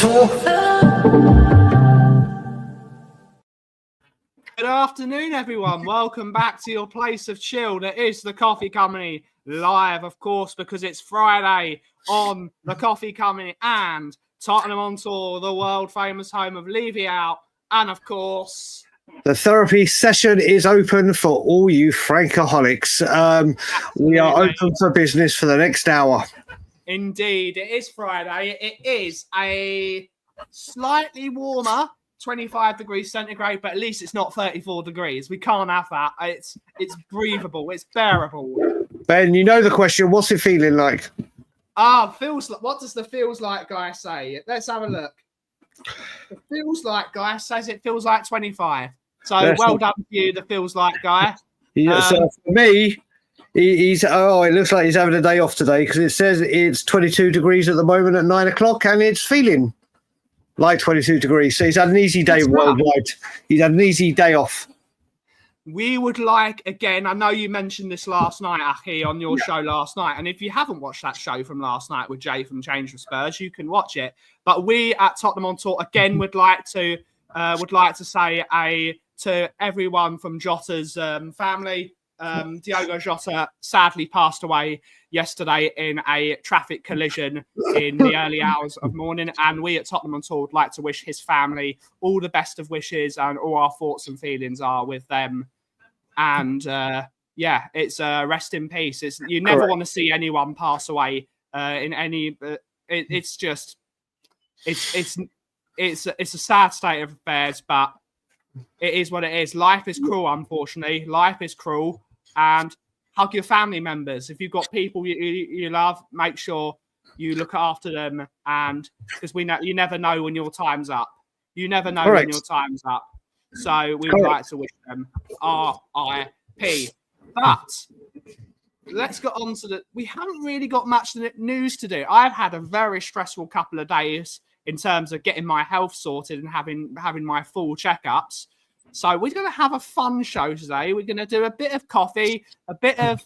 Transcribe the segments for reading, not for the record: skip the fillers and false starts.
Tour. Good afternoon, everyone. Welcome back to your place of chill. That is the Coffee Company live, of course, because it's Friday on the Coffee Company and Tottenham on Tour, the world famous home of Levy Out, and of course, the therapy session is open for all you Frankaholics. We are open for business for the next hour. Indeed, it is Friday. It is a slightly warmer 25 degrees centigrade, but at least it's not 34 degrees. We can't have that. It's breathable. It's bearable. Ben, you know the question. What's it feeling like? Feels like. What does the feels like guy say? Let's have a look. The feels like guy says it feels like 25. So well done for you, the feels like guy. So for me, it looks like he's having a day off today because it says it's 22 degrees at the moment at 9 o'clock and it's feeling like 22 degrees. So he's had an easy day worldwide. He's had an easy day off. We would like, again, I know you mentioned this last night, Aki, on your show last night. And if you haven't watched that show from last night with Jay from Change for Spurs, you can watch it. But we at Tottenham on Tour, again, would like to say to everyone from Jota's family, Diogo Jota sadly passed away yesterday in a traffic collision in the early hours of morning, and we at Tottenham on Tour would like to wish his family all the best of wishes, and all our thoughts and feelings are with them. And it's rest in peace. You never want to see anyone pass away in any. It's a sad state of affairs, but it is what it is. Life is cruel, unfortunately. Life is cruel. And hug your family members. If you've got people you love, make sure you look after them. And because you never know when your time's up. You never know when your time's up. So we would like to wish them R.I.P. But let's get on to we haven't really got much news to do. I've had a very stressful couple of days in terms of getting my health sorted and having my full checkups. So we're going to have a fun show today. We're going to do a bit of coffee, a bit of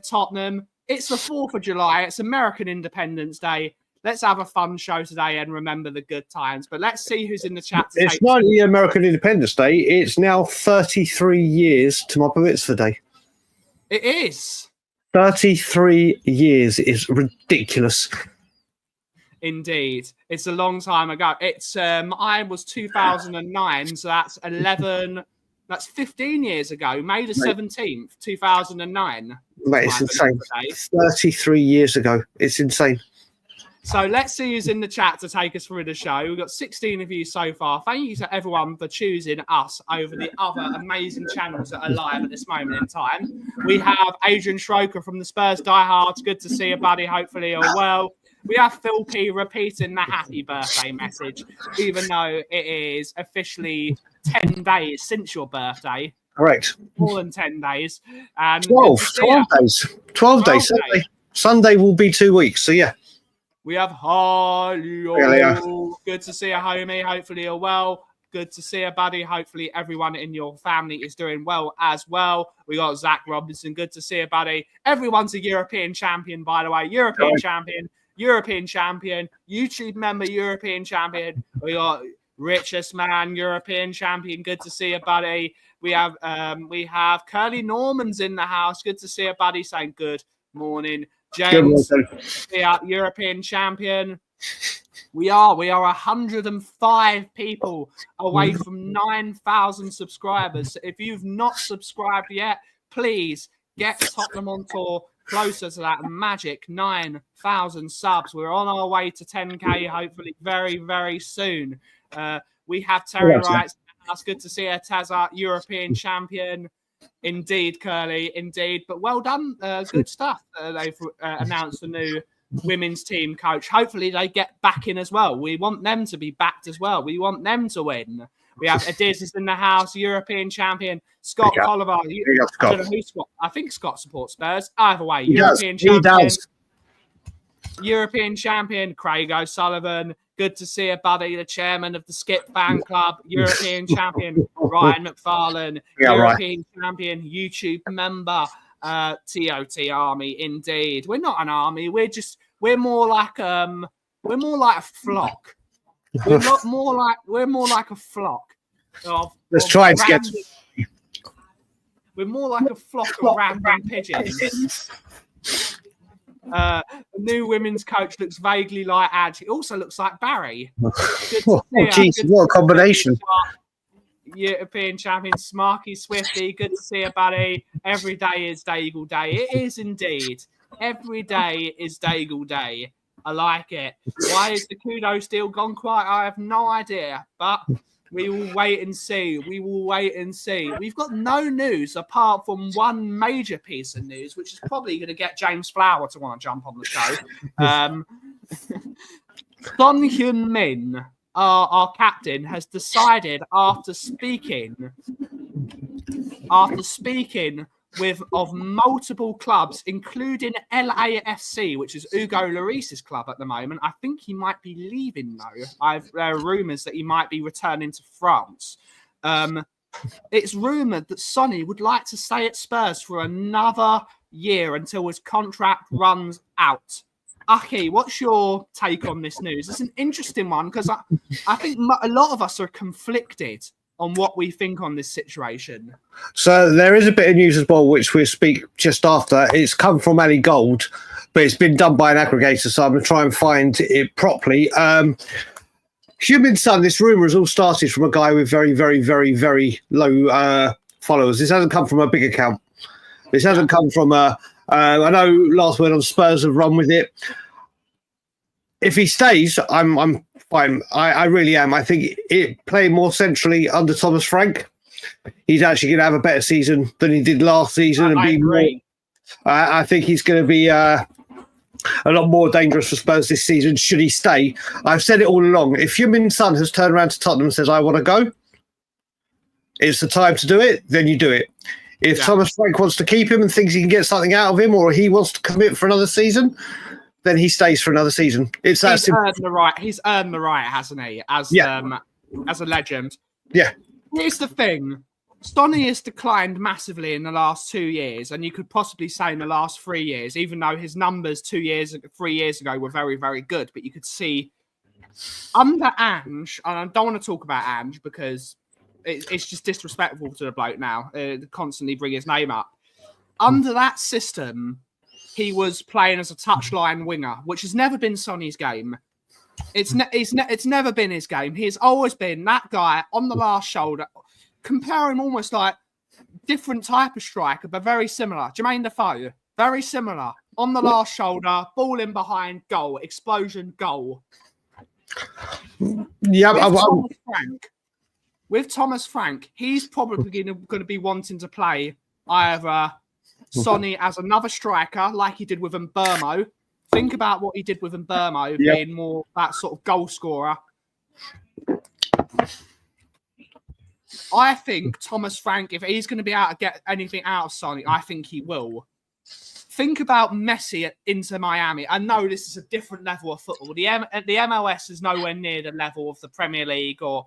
Tottenham. It's the 4th of July. It's American Independence Day. Let's have a fun show today and remember the good times. But let's see who's in the chat. It's not the American Independence Day. It's now 33 years to my bar mitzvah day. It is. 33 years is ridiculous. Indeed. It's a long time ago. It's I was 2009, so that's 15 years ago, May the 17th, 2009. Mate, it's insane. 33 years ago. It's insane. So let's see who's in the chat to take us through the show. We've got 16 of you so far. Thank you to everyone for choosing us over the other amazing channels that are live at this moment in time. We have Adrian Schroker from the Spurs Diehards. Good to see you, buddy. Hopefully you're well. We have Phil P repeating the happy birthday message, even though it is officially 10 days since your birthday. Correct. More than 10 days. And 12 days. 12 days. Sunday will be 2 weeks. So, yeah. We have Holly. Good to see you, homie. Hopefully you're well. Good to see you, buddy. Hopefully everyone in your family is doing well as well. We got Zach Robinson. Good to see you, buddy. Everyone's a European champion, by the way. European champion, YouTube member, European champion. We got Richest Man, European champion. Good to see you, buddy. We have Curly Norman's in the house. Good to see you, buddy. Saying good morning. James, we are European champion. We are 105 people away from 9,000 subscribers. So if you've not subscribed yet, please get Tottenham on Tour closer to that magic 9,000 subs. We're on our way to 10K, hopefully very, very soon. We have Terry Wright. That's good to see her, Tazza, European champion. Indeed, Curly, indeed. But well done. Good stuff. They've announced a new women's team coach. Hopefully they get back in as well. We want them to be backed as well. We want them to win. We have Adiz is in the house, European champion. Scott Colliver. I don't know who Scott. I think Scott supports Spurs. Either way, European champion. European champion, Craig O'Sullivan. Good to see you, buddy. The chairman of the Skip fan club, European champion, Ryan McFarlane, European champion, YouTube member, TOT Army. Indeed, we're not an army. We're more like a flock. We're more like a flock of. Let's try and get. We're more like a flock of random pigeons. The new women's coach looks vaguely like Adge. He also looks like Barry. Jeez, what a combination. European champion, Smarky Swifty. Good to see you, buddy. Every day is Daigle Day. It is indeed. Every day is Daigle Day. I like it. Why is the kudo still gone quiet? I have no idea. But we will wait and see. We will wait and see. We've got no news apart from one major piece of news, which is probably going to get James Flower to want to jump on the show. Son Heung-Min, our captain, has decided after speaking of multiple clubs, including LAFC, which is Hugo Lloris's club at the moment. I think he might be leaving though. There are rumours that he might be returning to France. It's rumoured that Sonny would like to stay at Spurs for another year until his contract runs out. Aki, what's your take on this news? It's an interesting one because I think a lot of us are conflicted on what we think on this situation. So there is a bit of news as well, which we'll speak just after. It's come from Ali Gold, but it's been done by an aggregator, so I'm going to try and find it properly. Heung-Min Son, this rumour has all started from a guy with very, very, very, very low followers. This hasn't come from a big account. This hasn't come from a... I know Last Word on Spurs have run with it. If he stays, I'm fine. I really am. I think playing more centrally under Thomas Frank, he's actually going to have a better season than he did last season. I agree. I think he's going to be a lot more dangerous for Spurs this season should he stay. I've said it all along. If Heung-Min Son has turned around to Tottenham and says, I want to go, it's the time to do it, then you do it. If Thomas Frank wants to keep him and thinks he can get something out of him, or he wants to commit for another season, then he stays for another season. It's that simple. He's earned the right, hasn't he? As a legend. Yeah. Here's the thing. Stoney has declined massively in the last 2 years, and you could possibly say in the last 3 years, even though his numbers 3 years ago were very, very good. But you could see under Ange, and I don't want to talk about Ange because it's just disrespectful to the bloke now. Constantly bring his name up. Under that system, he was playing as a touchline winger, which has never been Sonny's game. It's never been his game. He's always been that guy on the last shoulder. Compare him almost like different type of striker, but very similar. Jermaine Defoe, very similar. On the last shoulder, ball in behind, goal, explosion, goal. Yeah, with Thomas Frank, he's probably going to be wanting to play either Sonny as another striker, like he did with Mbermo. Think about what he did with Mbermo, being more that sort of goal scorer. I think Thomas Frank, if he's going to be able to get anything out of Sonny, I think he will. Think about Messi at Inter Miami. I know this is a different level of football. The MLS is nowhere near the level of the Premier League or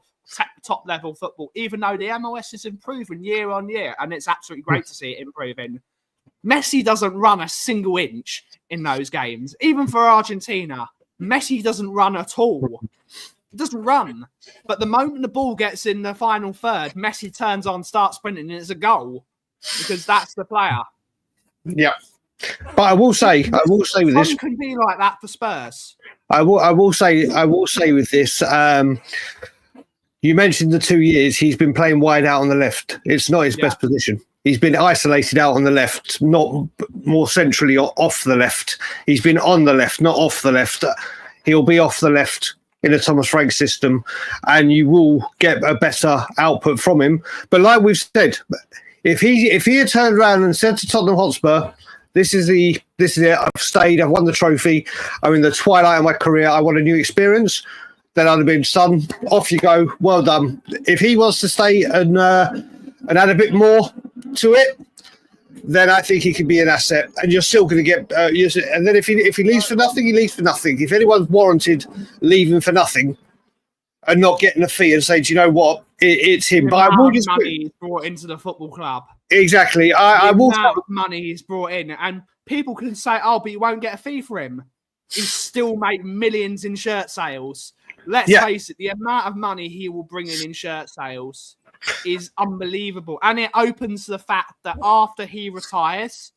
top level football, even though the MLS is improving year on year, and it's absolutely great to see it improving. Messi doesn't run a single inch in those games. Even for Argentina, Messi doesn't run at all. He doesn't run. But the moment the ball gets in the final third, Messi turns on, starts sprinting, and it's a goal because that's the player. Yeah. But I will say with this, can be like that for Spurs. I will say with this, you mentioned the 2 years he's been playing wide out on the left. It's not his best position. He's been isolated out on the left, not more centrally or off the left. He's been on the left, not off the left. He'll be off the left in a Thomas Frank system, and you will get a better output from him. But like we've said, if he had turned around and said to Tottenham Hotspur, this is it, I've stayed, I've won the trophy, I'm in the twilight of my career, I want a new experience, then I'd have been, son, off you go, well done. If he wants to stay and add a bit more to it, then I think he can be an asset, and you're still going to get. And then if he leaves for nothing, he leaves for nothing. If anyone's warranted leaving for nothing and not getting a fee and saying, do you know what, it's him. But I will just money he's brought into the football club. Exactly. I will. Money he's brought in, and people can say, "Oh, but you won't get a fee for him." He still make millions in shirt sales. let's face it, the amount of money he will bring in shirt sales is unbelievable. And it opens the fact that after he retires,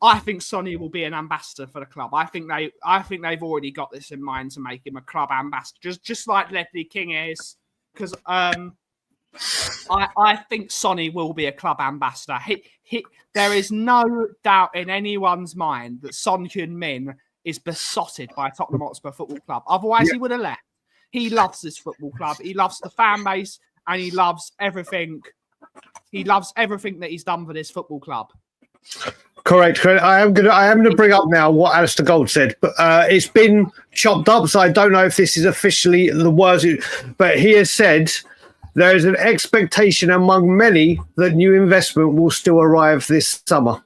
I think Sonny will be an ambassador for the club. I think they've already got this in mind to make him a club ambassador, just like Ledley King is. Because I think Sonny will be a club ambassador. There is no doubt in anyone's mind that Son Heung-Min is besotted by Tottenham Hotspur Football Club. Otherwise, he would have left. He loves this football club. He loves the fan base, and he loves everything. He loves everything that he's done for this football club. Correct. I am gonna bring up now what Alistair Gold said, but it's been chopped up, so I don't know if this is officially the words. But he has said there is an expectation among many that new investment will still arrive this summer,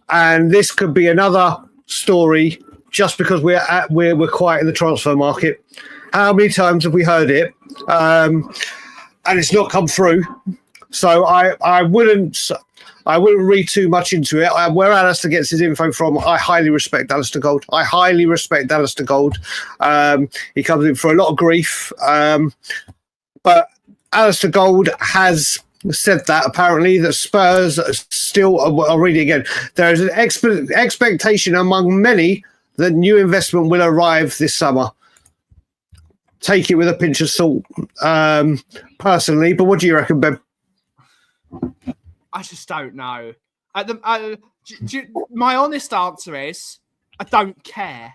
and this could be another story just because we're quiet in the transfer market. How many times have we heard it, and it's not come through? So I wouldn't read too much into it. Where Alistair gets his info from, I highly respect Alistair Gold. He comes in for a lot of grief. But Alistair Gold has said that apparently that Spurs still, I'll read it again. There is an expectation among many that new investment will arrive this summer. Take it with a pinch of salt, personally. But what do you reckon, Ben? I just don't know. My honest answer is I don't care.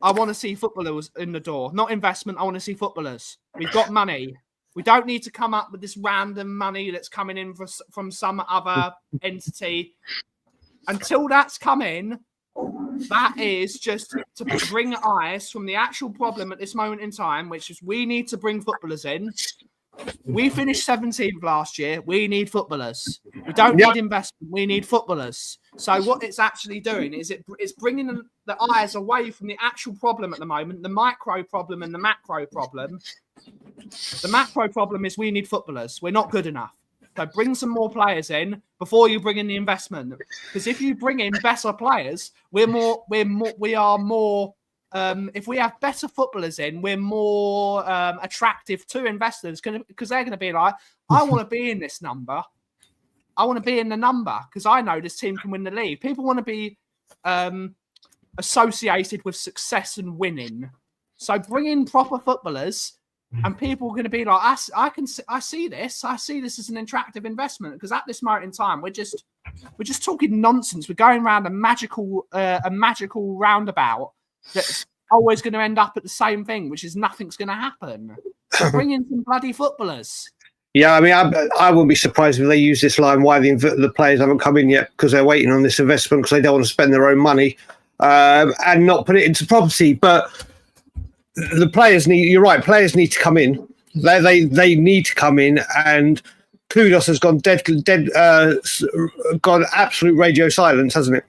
I want to see footballers in the door, not investment. I want to see footballers. We've got money. We don't need to come up with this random money that's coming in from some other entity. Until that's come in, that is just to bring eyes from the actual problem at this moment in time, which is we need to bring footballers in. We finished 17th last year. We need footballers. We don't need investment. We need footballers. So what it's actually doing is it's bringing the eyes away from the actual problem at the moment, the micro problem and the macro problem. The macro problem is we need footballers. We're not good enough. So bring some more players in before you bring in the investment. Because if you bring in better players, we are more. If we have better footballers in, we're more attractive to investors because they're going to be like, I want to be in this number. I want to be in the number because I know this team can win the league. People want to be associated with success and winning. So bring in proper footballers and people are going to be like, I see this as an attractive investment because at this moment in time, we're just talking nonsense. We're going around a magical roundabout that's always going to end up at the same thing, which is nothing's going to happen. So bring in some bloody footballers. Yeah, I mean, I wouldn't be surprised if they use this line why the players haven't come in yet because they're waiting on this investment because they don't want to spend their own money and not put it into property. But the players you're right, players need to come in. They need to come in, and Kudos has gone gone absolute radio silence, hasn't it?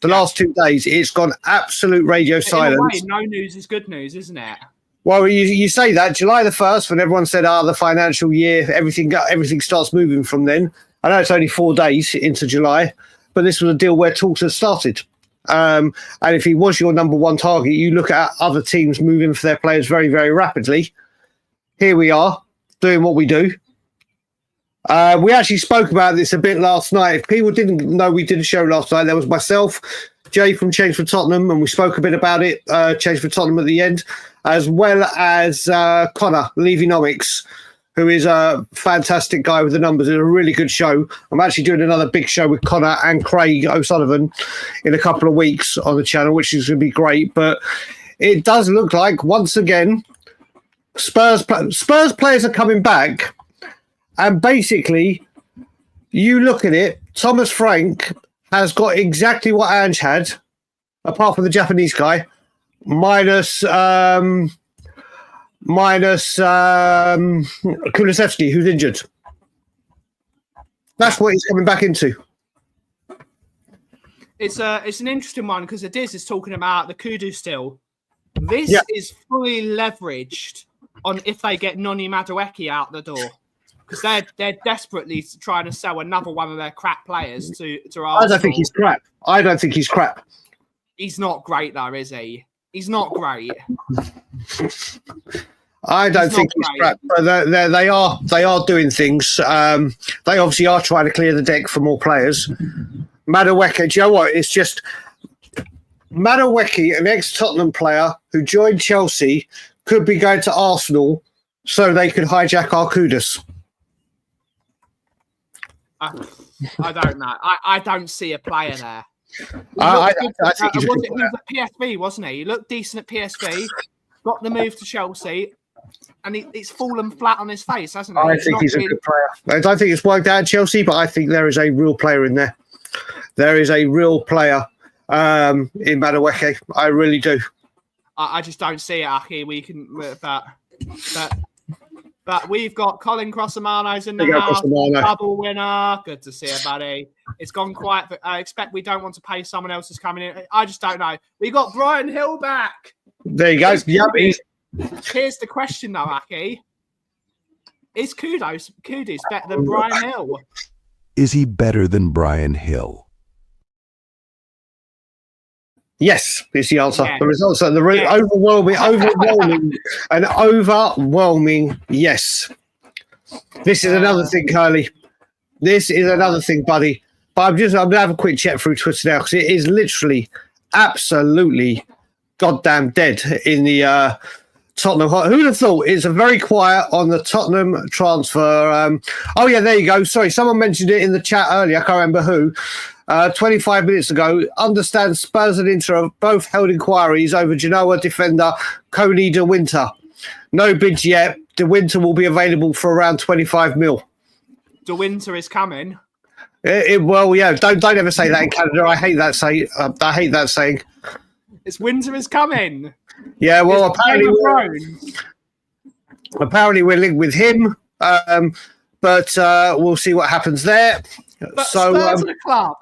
The last 2 days, it's gone absolute radio silence. In a way, no news is good news, isn't it? Well, you say that July the 1st, when everyone said, the financial year, everything starts moving from then. I know it's only 4 days into July, but this was a deal where talks had started. And if he was your number one target, you look at other teams moving for their players very, very rapidly. Here we are doing what we do. We actually spoke about this a bit last night. If people didn't know we did a show last night, there was myself, Jay from Change for Tottenham, and we spoke a bit about it, Change for Tottenham at the end, as well as Connor, Levynomics, who is a fantastic guy with the numbers. It's a really good show. I'm actually doing another big show with Connor and Craig O'Sullivan in a couple of weeks on the channel, which is going to be great. But it does look like, once again, Spurs players are coming back. And basically, you look at it, Thomas Frank has got exactly what Ange had, apart from the Japanese guy, minus Kulusevski, who's injured. That's what he's coming back into. It's an interesting one because it's talking about the Kudu still. This is fully leveraged on if they get Noni Madueke out the door. Because they're desperately trying to sell another one of their crap players to Arsenal. I don't think he's crap. He's not He's not great though, is he? He's not great. I don't think he's crap, but they are doing things. They obviously are trying to clear the deck for more players. Madueke, do you know what? It's just Madueke, an ex-Tottenham player who joined Chelsea, could be going to Arsenal so they could hijack our Kudus. I don't know. I don't see a player there. I think he was at PSV, wasn't he? He looked decent at PSV, got the move to Chelsea, and it's fallen flat on his face, hasn't it? I think he's a good player. I don't think it's worked out at Chelsea, but I think there is a real player in there. There is a real player in Madueke. I really do. I just don't see it, Aki. We can, but we've got Colin Crossamano's in the house, double winner. Good to see it, buddy. It's gone quiet. But I expect we don't want to pay someone else who's coming in. I just don't know. We got Brian Hill back. There you go. Here's the question, though, Aki. Is Kudus better than Brian Hill? Is he better than Brian Hill? Yes, is the answer. Yeah. The results are overwhelming yes. This is another thing, Curly. This is another thing, buddy. But I'm going to have a quick check through Twitter now because it is literally absolutely goddamn dead in the Tottenham. Who'd have thought? It's a very quiet on the Tottenham transfer. Oh, yeah, there you go. Sorry, someone mentioned it in the chat earlier. I can't remember who. 25 minutes ago, understand Spurs and Inter have both held inquiries over Genoa defender Coney De Winter. No bids yet. De Winter will be available for around 25 mil. De Winter is coming. Well, yeah. Don't ever say that in Canada. I hate that saying. It's winter is coming. Yeah. Well, apparently we're linked with him. But we'll see what happens there. But Spurs are a club.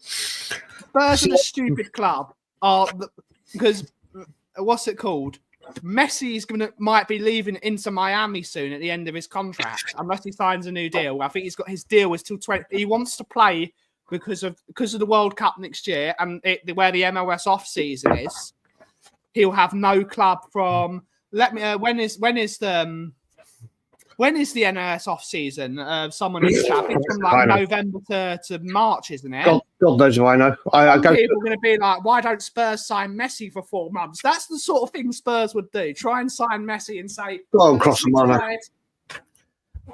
Spurs are a stupid club. Because what's it called? Messi might be leaving Inter Miami soon at the end of his contract, unless he signs a new deal. I think he's got his deal is till 20. He wants to play because of the World Cup next year and where the MLS off season is. He'll have no club from. When is the NLS off season? Someone is I think from like November to March, isn't it? God knows if I know. People are going to be like, why don't Spurs sign Messi for 4 months? That's the sort of thing Spurs would do. Try and sign Messi and say, go on, Crossamano.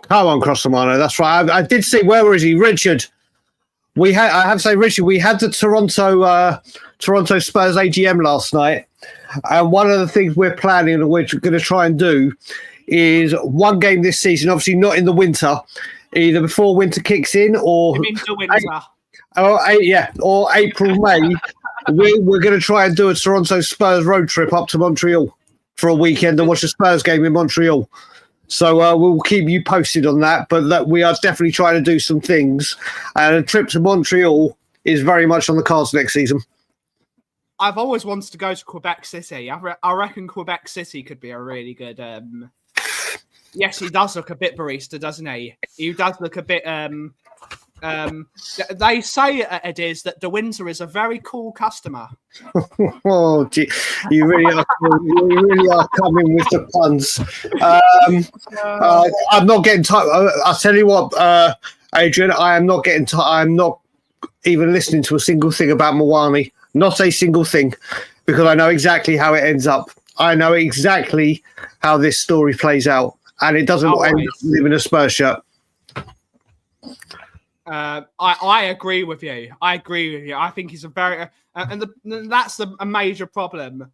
Come on, Crossamano. That's right. I did see, where is he? Richard. I have to say, Richard, we had the Toronto Spurs AGM last night. And one of the things we're planning and we're going to try and do is one game this season, obviously not in the winter, either before winter kicks in or April, May. we're going to try and do a Toronto Spurs road trip up to Montreal for a weekend and watch a Spurs game in Montreal. So we'll keep you posted on that, but we are definitely trying to do some things. And a trip to Montreal is very much on the cards next season. I've always wanted to go to Quebec City. I reckon Quebec City could be a really good... Yes, he does look a bit barista, doesn't he? He does look a bit... they say it is that De Winter is a very cool customer. Oh, gee. You really are coming with the puns. I'm not getting tired. I'll tell you what, Adrian, I am not getting tired. I'm not even listening to a single thing about Mwani. Not a single thing, because I know exactly how it ends up. I know exactly how this story plays out, and it doesn't end up living a Spurs shirt. I agree with you. I think he's a very that's a major problem.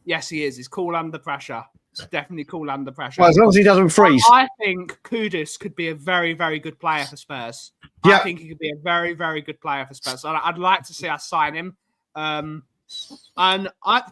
Yes, he is. He's cool under pressure. He's definitely cool under pressure. Well, as long as he doesn't freeze. I think Kudus could be a very, very good player for Spurs. Yeah. I think he could be a very, very good player for Spurs. I'd like to see us sign him.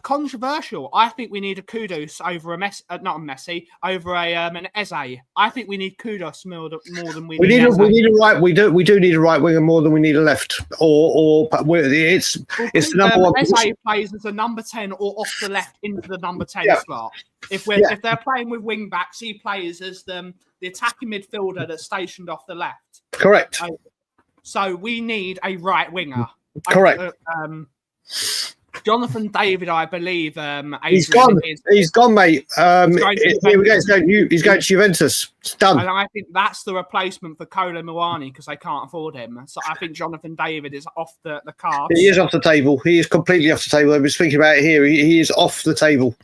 Controversial. I think we need a Kudus over not a Messi, over an Eze. I think we need Kudus more than we need. We need a right. We do need a right winger more than we need a left. It's the number one. Eze plays as a number 10 or off the left into the number 10 slot. If they're playing with wing backs, he plays as the attacking midfielder that's stationed off the left. Correct. So we need a right winger. Correct. Jonathan David, I believe. He's gone. He's gone, mate. He's going to Juventus. It's done. And I think that's the replacement for Kolo Muani because they can't afford him. So I think Jonathan David is off the cards. He is off the table. He is completely off the table. I've been speaking about it here. He is off the table.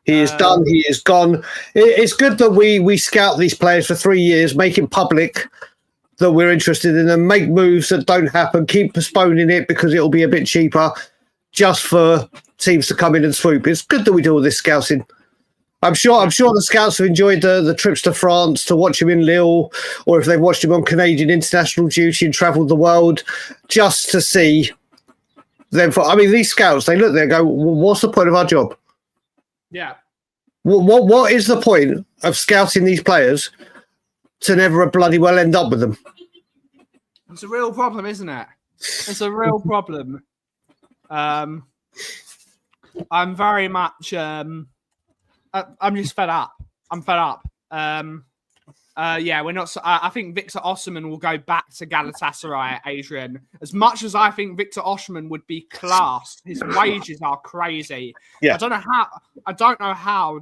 He is done. He is gone. It's good that we scout these players for 3 years, make it public that we're interested in them, make moves that don't happen, keep postponing it because it'll be a bit cheaper just for teams to come in and swoop. It's good that we do all this scouting. I'm sure the scouts have enjoyed the trips to France to watch him in Lille, or if they've watched him on Canadian international duty and travelled the world just to see them. I mean, these scouts, they look there and go, well, what's the point of our job? Yeah. What is the point of scouting these players to never bloody well end up with them? It's a real problem, isn't it? It's a real problem. I'm very much. I'm just fed up. I'm fed up. Yeah, we're not. I think Victor Osimhen will go back to Galatasaray, Adrian. As much as I think Victor Osimhen would be class, his wages are crazy. Yeah. I don't know how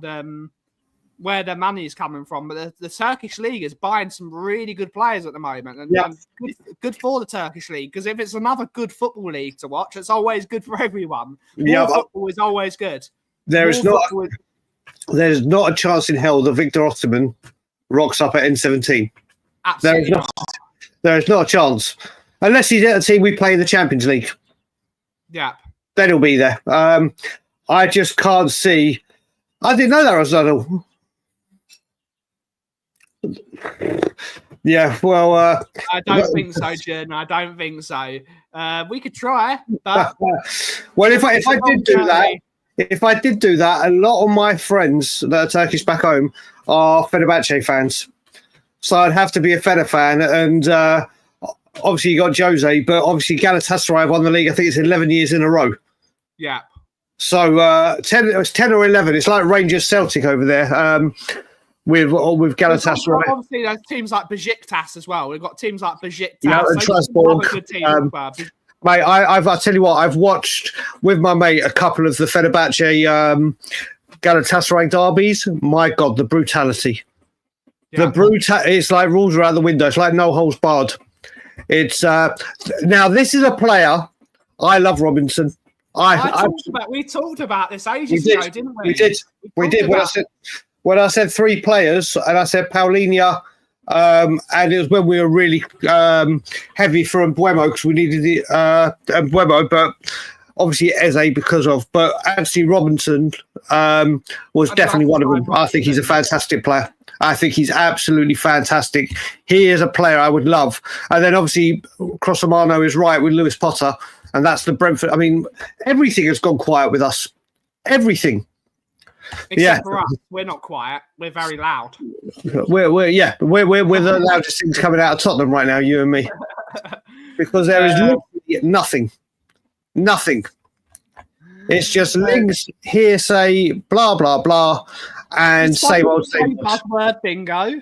where the money is coming from, but the Turkish league is buying some really good players at the moment, and good for the Turkish league because if it's another good football league to watch, it's always good for everyone. More football is always good. There's not a chance in hell that Victor Osimhen rocks up at N17. Absolutely not. There is not a chance unless he's at a team we play in the Champions League. Yeah, then he'll be there. I just can't see. I didn't know that was Ronaldo. Yeah, well, I don't think so, Jen. I don't think so. We could try, but well, if I did do that, a lot of my friends that are Turkish back home are Fenerbahce fans, so I'd have to be a Fener fan, and obviously you got Jose, but obviously Galatasaray have won the league. I think it's 11 years in a row. Yeah. So it was 10 or 11. It's like Rangers Celtic over there. With Galatasaray. Obviously, there's teams like Besiktas as well. We've got teams like Besiktas. Yeah, and Strasbourg. Mate, I'll tell you what, I've watched with my mate a couple of the Fenerbahce Galatasaray derbies. My God, the brutality. Yeah. It's like rules around the window. It's like no holds barred. It's now this is a player. I love Robinson. We talked about this ages ago, didn't we? We did. When I said three players, and I said Paulinho, and it was when we were really heavy for Mbuemo because we needed the Mbuemo, but obviously Eze but Anthony Robinson was definitely one of them. I think he's a fantastic player. I think he's absolutely fantastic. He is a player I would love. And then obviously Crossamano is right with Lewis Potter, and that's the Brentford. I mean, everything has gone quiet with us. Everything. Except for us, we're not quiet. We're very loud. We're the loudest things coming out of Tottenham right now, you and me, because there is literally nothing. It's just links, hearsay, blah blah blah, and same old. Buzzword bingo.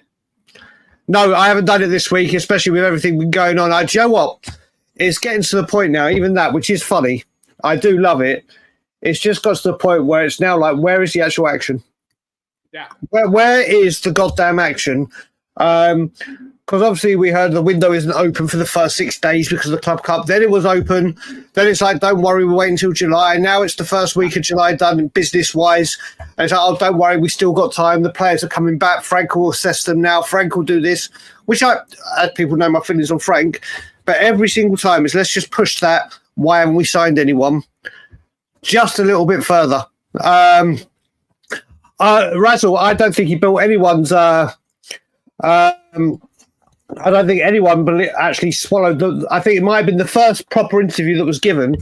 No, I haven't done it this week, especially with everything going on. Do you know what? It's getting to the point now, even that, which is funny. I do love it. It's just got to the point where it's now like, where is the actual action? Yeah. Where is the goddamn action? Because obviously we heard the window isn't open for the first 6 days because of the Club Cup. Then it was open. Then it's like, don't worry, we're waiting until July. Now it's the first week of July done business-wise. And it's like, oh, don't worry, we still got time. The players are coming back. Frank will assess them now. Frank will do this, which as people know my feelings on Frank, but every single time is let's just push that. Why haven't we signed anyone? Just a little bit further. Razzle, I don't think he built anyone's... I don't think anyone actually swallowed... I think it might have been the first proper interview that was given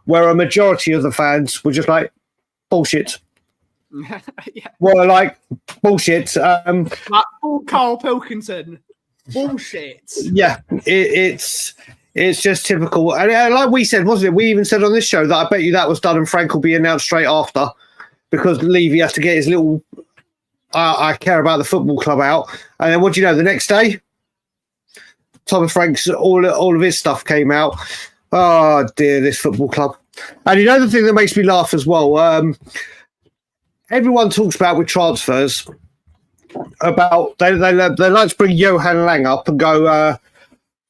where a majority of the fans were just like, bullshit. Yeah. Well, like, bullshit. Like full Carl Pilkington. Bullshit. Yeah, it's just typical. And like we said, wasn't it? We even said on this show that I bet you that was done and Frank will be announced straight after because Levy has to get his little I care about the football club out. And then what do you know, the next day, Thomas Frank's, all of his stuff came out. Oh, dear, this football club. And you know the thing that makes me laugh as well? Everyone talks about with transfers about they like to bring Johan Lang up and go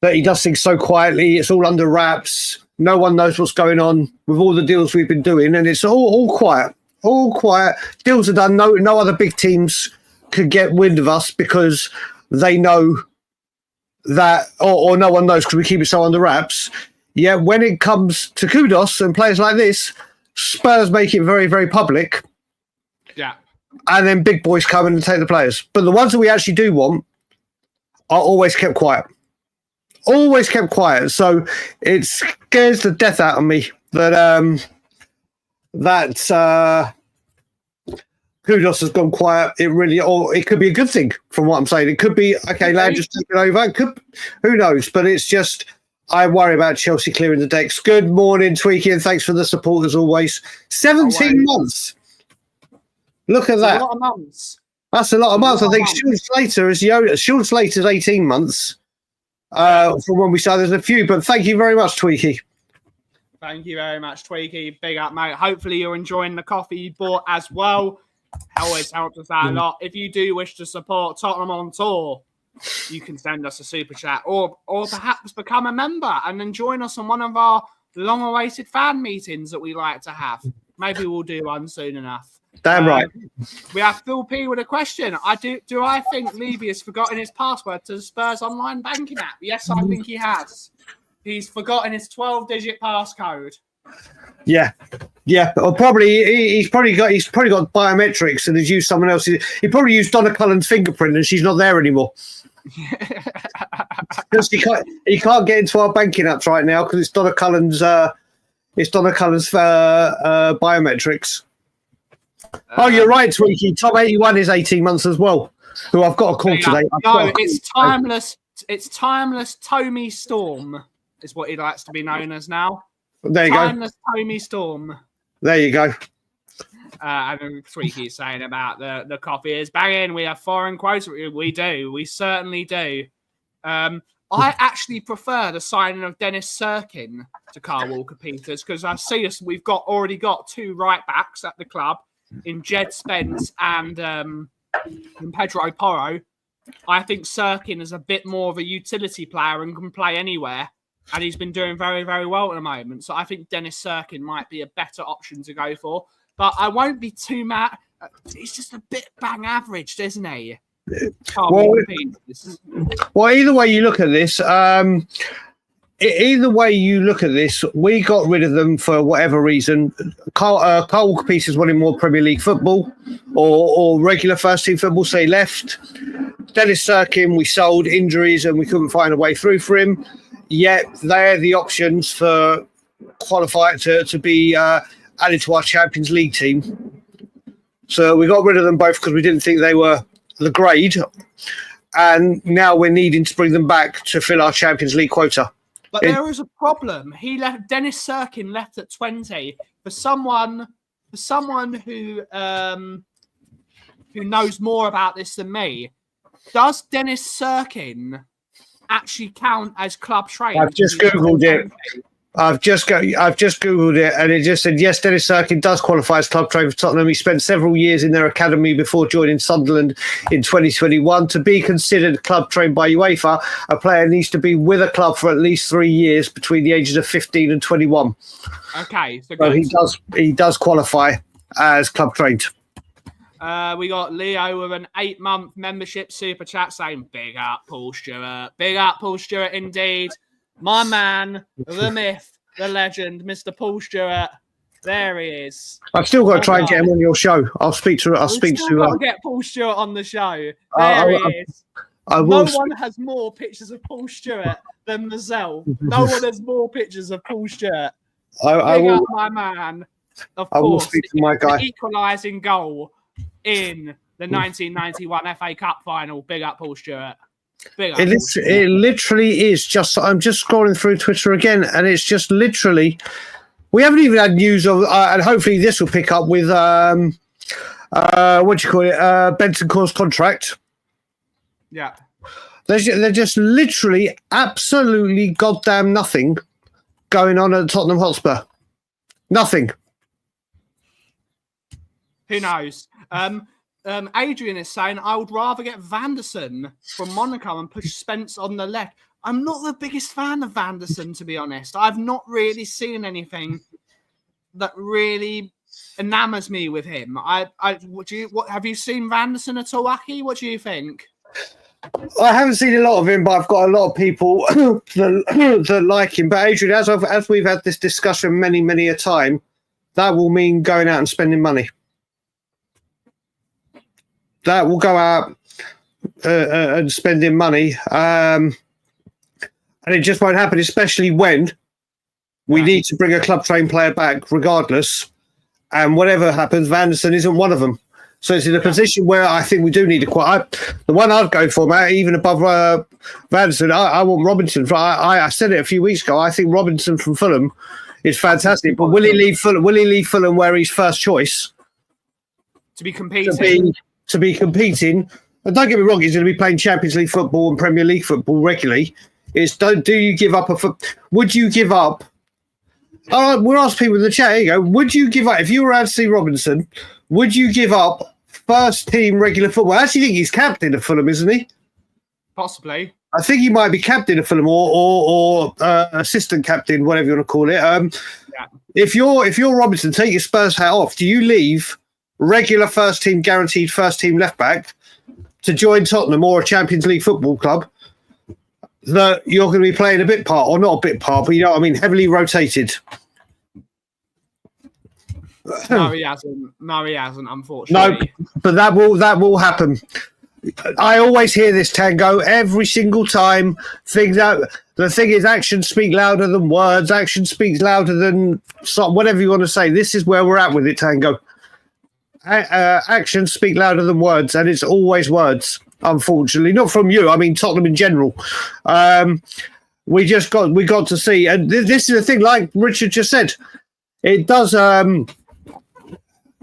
that he does things so quietly. It's all under wraps. No one knows what's going on with all the deals we've been doing, and it's all quiet. All quiet. Deals are done. No other big teams could get wind of us because they know that, or no one knows because we keep it so under wraps. Yeah, when it comes to Kudos and players like this, Spurs make it very, very public. Yeah. And then big boys come in and take the players. But the ones that we actually do want are always kept quiet. Always kept quiet. So it scares the death out of me that Kudos has gone quiet. Or it could be a good thing from what I'm saying. It could be, okay, Land just taking over. Who knows? But it's just, I worry about Chelsea clearing the decks. Good morning, Tweaky, and thanks for the support as always. 17 months. Look at that. A lot of months. That's a lot of months. I think Sean Slater's 18 months from when we started. There's a few, but thank you very much, Tweaky. Thank you very much, Tweaky. Big up, mate. Hopefully you're enjoying the coffee you bought as well. Always helps us out a lot. If you do wish to support Tottenham on tour, you can send us a super chat or perhaps become a member and then join us on one of our long-awaited fan meetings that we like to have. Maybe we'll do one soon enough. Damn right. We have Phil P with a question. Do I think Levy has forgotten his password to the Spurs online banking app? Yes, I think he has. He's forgotten his 12-digit passcode. Yeah. Or probably he's probably got biometrics and has used someone else. He probably used Donna Cullen's fingerprint and she's not there anymore. Because he can't get into our banking apps right now because it's Donna Cullen's biometrics. You're right, Tweaky. Top 81 is 18 months as well. Who I've got a call today. It's timeless. It's timeless. Tommy Storm is what he likes to be known as now. There you timeless go. Tommy Storm. There you go. And Tweaky's saying about the coffee is banging. We have foreign quotes. We do. We certainly do. I actually prefer the signing of Dennis Serkin to Carl Walker-Peters because we've already got two right backs at the club in Jed Spence and Pedro Porro. I think Serkin is a bit more of a utility player and can play anywhere. And he's been doing very, very well at the moment. So I think Dennis Serkin might be a better option to go for. But I won't be too mad. He's just a bit bang average, isn't he? Well, either way you look at this, we got rid of them for whatever reason. Carl Walker-Peters wanted more Premier League football or regular first-team football, so he left. Dennis Serkin, we sold injuries and we couldn't find a way through for him. Yet they're the options for qualifying to be added to our Champions League team. So we got rid of them both because we didn't think they were the grade. And now we're needing to bring them back to fill our Champions League quota. But there is a problem. Dennis Serkin left at 20 for someone who knows more about this than me. Does Dennis Serkin actually count as club trained? I've just Googled it. I've just Googled it, and it just said, yes, Dennis Serkin does qualify as club trained for Tottenham. He spent several years in their academy before joining Sunderland in 2021. To be considered club trained by UEFA, a player needs to be with a club for at least 3 years between the ages of 15 and 21. Okay. So he does qualify as club trained. We got Leo with an 8-month membership super chat saying, big up Paul Stewart. Big up Paul Stewart indeed. My man, the myth, the legend, Mr. Paul Stewart. There he is. I've still got to try and get him on your show. I'll speak to. Got to get Paul Stewart on the show. There he is. No one has more pictures of Paul Stewart than myself. No one has more pictures of Paul Stewart. I will. Up my man. Of course, will speak to my guy. The equalising goal in the 1991 FA Cup final. Big up Paul Stewart. It literally is just. I'm just scrolling through Twitter again, and it's just literally. We haven't even had news of, and hopefully this will pick up with Bentancur's contract. Yeah, they're just literally absolutely goddamn nothing going on at Tottenham Hotspur. Nothing. Who knows? Adrian is saying, I would rather get Vanderson from Monaco and push Spence on the left. I'm not the biggest fan of Vanderson, to be honest. I've not really seen anything that really enamors me with him. What have you seen Vanderson at all, Aki? What do you think? I haven't seen a lot of him, but I've got a lot of people that like him. But Adrian, as we've had this discussion many a time, that will mean going out and spending money. That will go out and spending money, and it just won't happen. Especially when we need to bring a club trained player back, regardless. And whatever happens, Vanderson isn't one of them. So it's in a position where I think we do need the one I'd go for, mate, even above Vanderson. I want Robinson. I said it a few weeks ago. I think Robinson from Fulham is fantastic. But will he leave Fulham? Will he leave Fulham where he's first choice to be competing? To be competing. And don't get me wrong, he's going to be playing Champions League football and Premier League football regularly. Do you give up would you give up? We'll ask people in the chat. Here you go. Would you give up if you were Anthony Robinson? Would you give up first team regular football? I actually think he's captain of Fulham, isn't he? Possibly. I think he might be captain of Fulham or assistant captain, whatever you want to call it. If you're Robinson, take your Spurs hat off. Do you leave regular first team, guaranteed first team left back to join Tottenham or a Champions League football club that you're going to be playing a bit part, or not a bit part, but you know what I mean, heavily rotated? No, he hasn't, unfortunately. No, but that will happen. I always hear this, Tango, every single time. The thing is, actions speak louder than words. Action speaks louder than whatever you want to say. This is where we're at with it, Tango. Actions speak louder than words, and it's always words, unfortunately. Not from you, I mean Tottenham in general. We got to see, and this is the thing, like Richard just said, it does,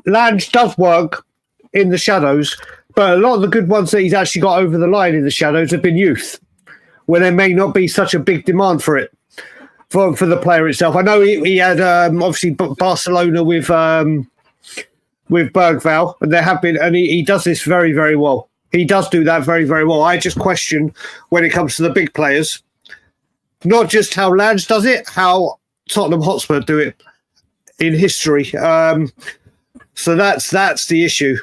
Lange does work in the shadows, but a lot of the good ones that he's actually got over the line in the shadows have been youth, where there may not be such a big demand for it, for the player itself. I know he had obviously Barcelona with Bergvall, and there have been, and he does this very, very well. He does do that very, very well. I just question when it comes to the big players, not just how Lange does it, how Tottenham Hotspur do it in history. So that's the issue.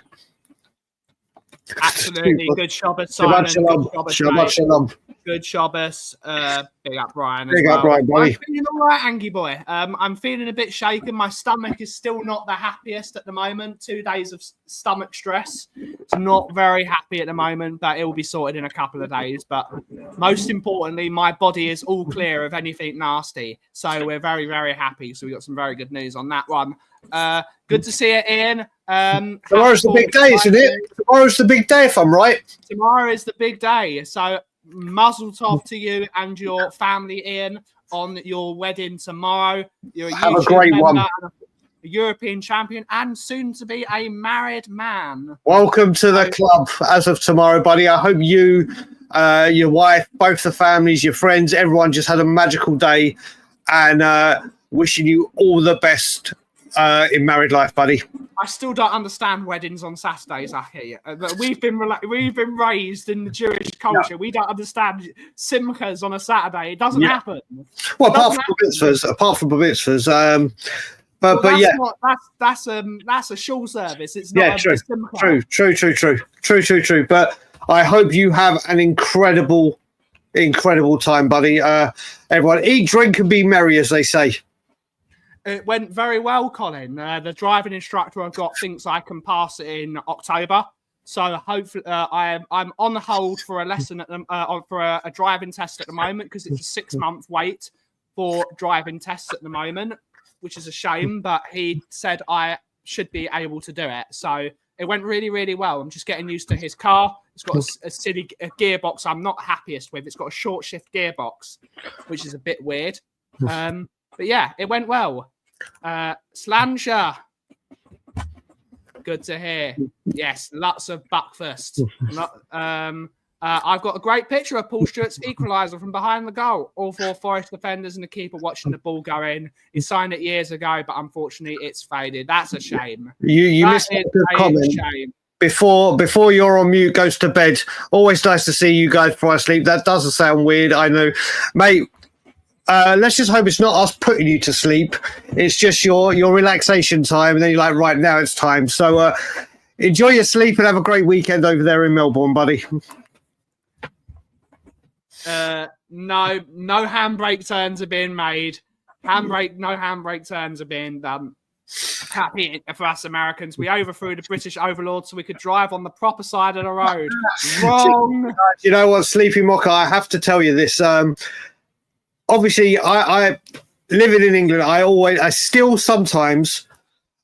Absolutely. Good Shabbos, Simon. Shabbat shalom. Good Shabbos. Big up, Brian. Big up, Brian, buddy. I'm feeling all right, Angie boy. I'm feeling a bit shaken. My stomach is still not the happiest at the moment. 2 days of stomach stress. It's not very happy at the moment, but it will be sorted in a couple of days. But most importantly, my body is all clear of anything nasty. So we're very, very happy. So we got some very good news on that one. Good to see you, Ian. Tomorrow's the big day, isn't it? Tomorrow's the big day, if I'm right. Tomorrow is the big day. So muzzle tov to you and your family, Ian, on your wedding tomorrow. You're a great one. A European champion and soon to be a married man. Welcome to the club as of tomorrow, buddy. I hope you, your wife, both the families, your friends, everyone just had a magical day, and wishing you all the best in married life, buddy. I still don't understand weddings on Saturdays, Aki. We've been raised in the Jewish culture. Yeah. We don't understand simchas on a Saturday. It doesn't happen. Well, apart from the mitzvahs. But yeah, that's a shul service. It's not true. A simcha. True. But I hope you have an incredible time, buddy. Everyone, eat, drink, and be merry, as they say. It went very well, Colin. The driving instructor I've got thinks I can pass it in October. So hopefully I'm on hold for a lesson for a driving test at the moment, because it's a 6-month wait for driving tests at the moment, which is a shame. But he said I should be able to do it. So it went really, really well. I'm just getting used to his car. It's got a silly gearbox I'm not happiest with. It's got a short shift gearbox, which is a bit weird. But yeah, it went well. Slanger, good to hear. Yes, lots of breakfast. I've got a great picture of Paul Stewart's equaliser from behind the goal. All 4 Forest defenders and the keeper watching the ball go in. He signed it years ago, but unfortunately it's faded. That's a shame. You missed a good comment. Shame. Before you're on mute, goes to bed. Always nice to see you guys before I sleep. That doesn't sound weird, I know. Mate, let's just hope it's not us putting you to sleep. It's just your relaxation time, and then you're like, right, now it's time. So enjoy your sleep and have a great weekend over there in Melbourne, buddy. No handbrake turns are being made. No handbrake turns are being done. Happy for us Americans. We overthrew the British overlords so we could drive on the proper side of the road. Wrong. You know what, Sleepy Mocha, I have to tell you this. Obviously, I living in England, I still sometimes,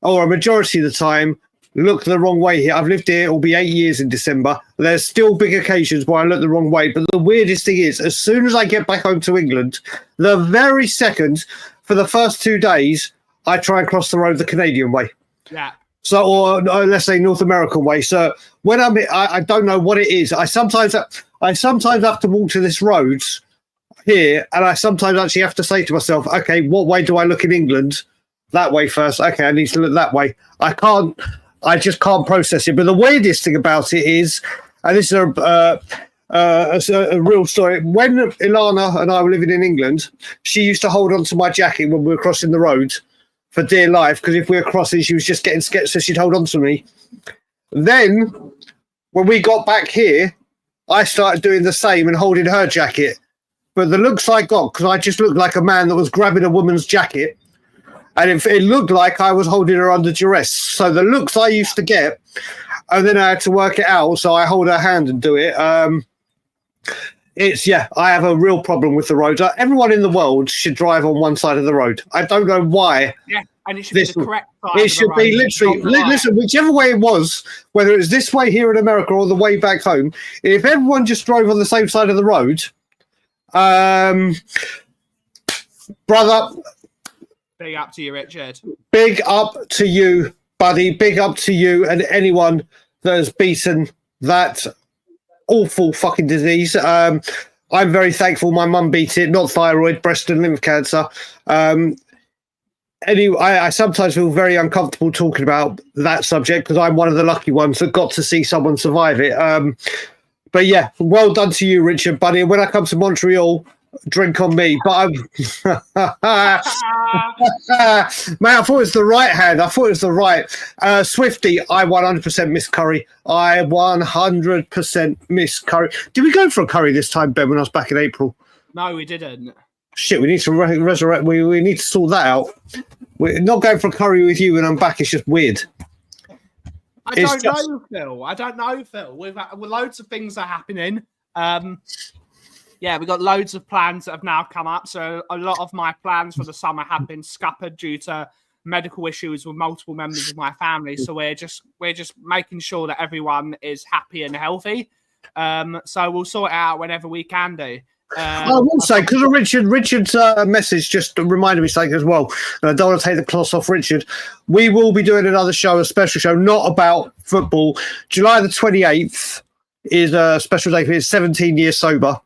or a majority of the time, look the wrong way here. I've lived here, it'll be 8 years in December. There's still big occasions where I look the wrong way. But the weirdest thing is, as soon as I get back home to England, the very second, for the first 2 days, I try and cross the road the Canadian way. Yeah. So, or let's say North American way. So when I don't know what it is. I sometimes have to walk to this road here, and I sometimes actually have to say to myself, okay, what way do I look in England? That way first. Okay, I need to look that way. I just can't process it. But the weirdest thing about it is, and this is a real story. When Ilana and I were living in England, she used to hold on to my jacket when we were crossing the road for dear life, because if we were crossing, she was just getting scared, so she'd hold on to me. Then, when we got back here, I started doing the same and holding her jacket. But the looks I got, because I just looked like a man that was grabbing a woman's jacket, and it looked like I was holding her under duress. So the looks I used to get, and then I had to work it out, so I hold her hand and do it. I have a real problem with the roads. Everyone in the world should drive on one side of the road. I don't know why. Yeah, and it should be the correct side. It should be literally, listen, whichever way it was, whether it's this way here in America or the way back home, if everyone just drove on the same side of the road, brother. Big up to you, Richard. Big up to you, buddy. Big up to you and anyone that has beaten that awful fucking disease. I'm very thankful my mum beat it, not thyroid, breast and lymph cancer. Anyway, I sometimes feel very uncomfortable talking about that subject because I'm one of the lucky ones that got to see someone survive it. But yeah, well done to you, Richard, buddy. And when I come to Montreal, drink on me. But mate, I thought it was the right hand. I thought it was the right. Swifty, I 100% miss curry. I 100% miss curry. Did we go for a curry this time, Ben, when I was back in April? No, we didn't. Shit, we need to resurrect. We need to sort that out. We're not going for a curry with you when I'm back. It's just weird. I don't know, Phil. We've loads of things are happening. Yeah, we've got loads of plans that have now come up. So a lot of my plans for the summer have been scuppered due to medical issues with multiple members of my family. So we're just making sure that everyone is happy and healthy. So we'll sort it out whenever we can do. I will say, because of Richard's message just reminded me something as well, and I don't want to take the cloth off Richard. We will be doing another show, a special show, not about football. July the 28th is a special day for his 17 years sober.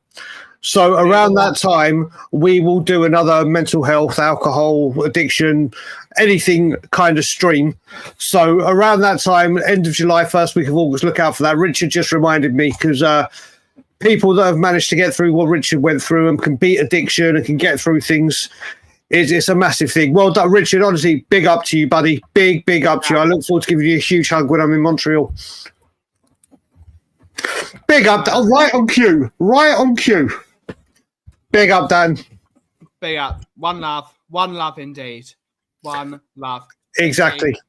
So around that time, we will do another mental health, alcohol, addiction, anything kind of stream. So around that time, end of July, first week of August, look out for that. Richard just reminded me because people that have managed to get through what Richard went through and can beat addiction and can get through things, it's a massive thing. Well done, Richard. Honestly, big up to you, buddy. Big up to you. I look forward to giving you a huge hug when I'm in Montreal. Big up. Oh, right on cue. Big up, Dan. Big up. One love indeed. One love. Exactly. Indeed.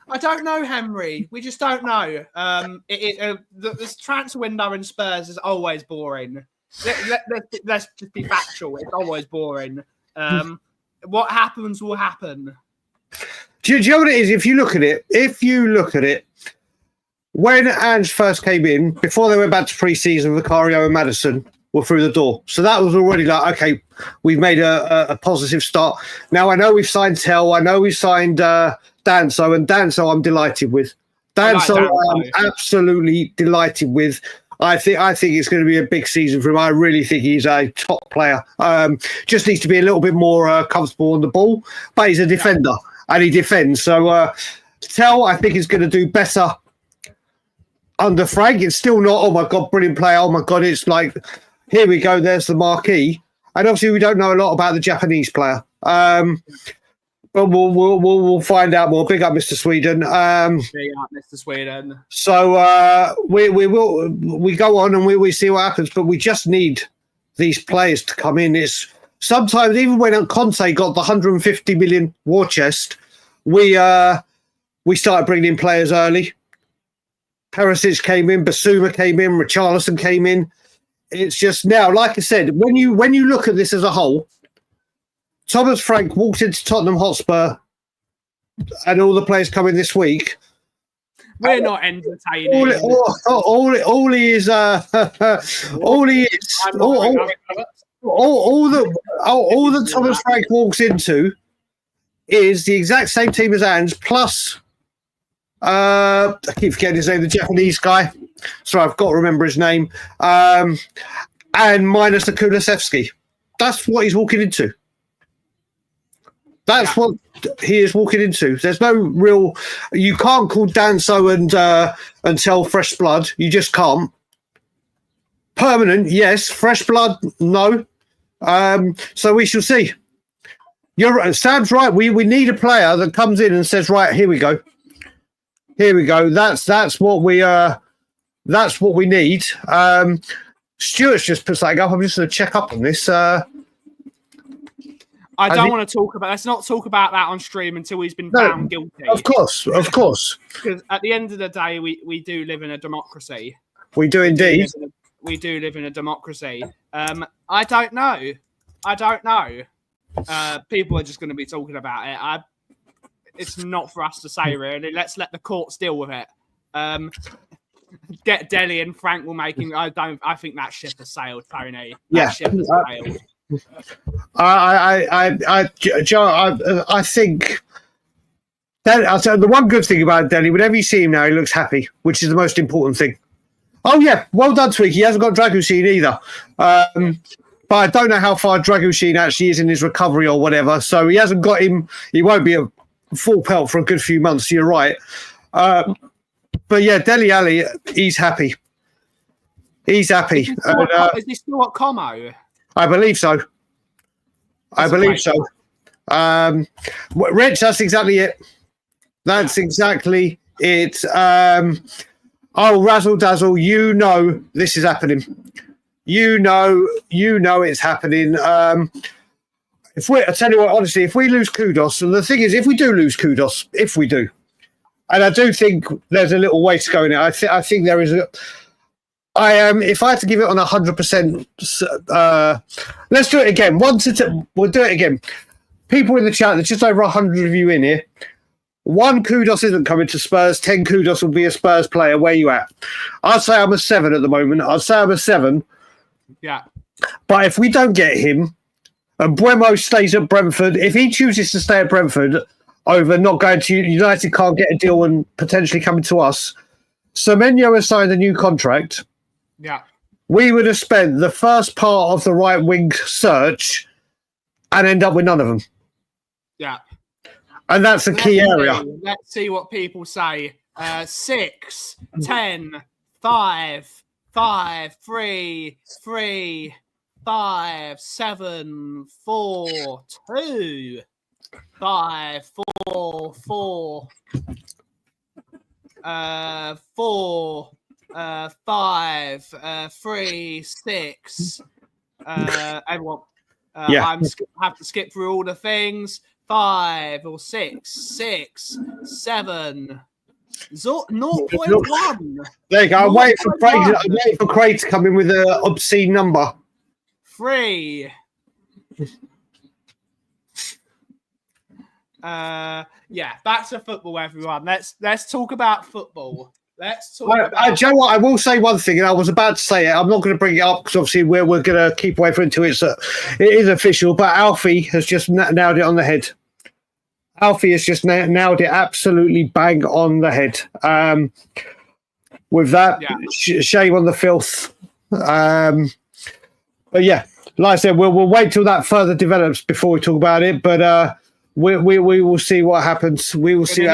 I don't know, Henry. We just don't know. This transfer window in Spurs is always boring. Let's just be factual. It's always boring. What happens will happen. Do you know what it is? If you look at it, when Ange first came in, before they went back to pre-season, Vicario and Maddison were through the door. So that was already like, okay, we've made a positive start. Now, I know we've signed Tell. I know we've signed Danso, and Danso I'm delighted with. Danso I'm absolutely delighted with. I think it's going to be a big season for him. I really think he's a top player. Just needs to be a little bit more comfortable on the ball, but he's a defender and he defends. So Tell, I think, is going to do better under Frank. It's still not, oh my God, brilliant player. Oh my God, it's like, here we go, there's the marquee. And obviously we don't know a lot about the Japanese player. But we'll find out more. Big up, Mr. Sweden. Big up, Mr. Sweden. So we go on and we see what happens. But we just need these players to come in. It's sometimes, even when Conte got the 150 million war chest, we started bringing in players early. Perisic came in, Basuma came in, Richarlison came in. It's just now, like I said, when you look at this as a whole, Thomas Frank walked into Tottenham Hotspur and all the players coming this week. We're not entertaining. All he is all that Thomas Frank walks into is the exact same team as Ange, plus I keep forgetting his name, the Japanese guy. Sorry, I've got to remember his name. And minus the Kulusevski. That's what he's walking into. That's what he is walking into. There's no real. You can't call Danso and Tell fresh blood. You just can't. Permanent, yes. Fresh blood, no. So we shall see. Sam's right. We need a player that comes in and says, right, here we go. Here we go. That's what we need. Stuart's just put something up. I'm just going to check up on this. I don't want to talk about. Let's not talk about that on stream until he's been found guilty. Of course. Because at the end of the day, we do live in a democracy. We do indeed. We do live in a democracy. I don't know. People are just going to be talking about it. It's not for us to say, really. Let's let the courts deal with it. Get Dele and Frank will making. I think that ship has sailed, Tony. That ship has sailed. I think that the one good thing about Dele, whenever you see him now, he looks happy, which is the most important thing. Oh yeah, well done, Tweaky. He hasn't got Dragushin either, but I don't know how far Dragushin actually is in his recovery or whatever. So he hasn't got him. He won't be a full pelt for a good few months. You're right, but yeah, Dele Alli, he's happy. He's happy. Is he still at Como? I believe so. Rich, that's exactly it. That's exactly it. Razzle dazzle, you know this is happening. You know it's happening. I tell you what, honestly, if we lose Kudos, and the thing is, if we do lose Kudos, and I do think there's a little way to go in it. I think there is a. If I had to give it on 100%, let's do it again. We'll do it again. People in the chat, there's just over 100 of you in here. 1 Kudos isn't coming to Spurs. 10 Kudos will be a Spurs player. Where you at? I'd say I'm a 7 at the moment. I'd say I'm a 7. Yeah. But if we don't get him, and Buemo stays at Brentford, if he chooses to stay at Brentford over not going to United, can't get a deal and potentially coming to us, Semenyo has signed a new contract. Yeah. We would have spent the first part of the right wing search and end up with none of them. Yeah. And that's a key area. Let's see what people say. 6, 10, 5, 5, 3, 3, 5, 7, 4, 2, 5, 4, 4, 4, 5, 3, 6. Everyone, I have to skip through all the things. 5 or 6, 6, 7, 0.1. There you go. I'm waiting for Craig to come in with an obscene number. 3. Back to football, everyone. Let's talk about football. Let's talk about. Joe, what? I will say one thing, and I was about to say it. I'm not going to bring it up because obviously we're going to keep away from it until it is official. But Alfie has just nailed it on the head. Alfie has just nailed it absolutely bang on the head. with that. Yeah. Shame on the filth. But yeah, like I said, we'll wait till that further develops before we talk about it. But we will see what happens. We will see.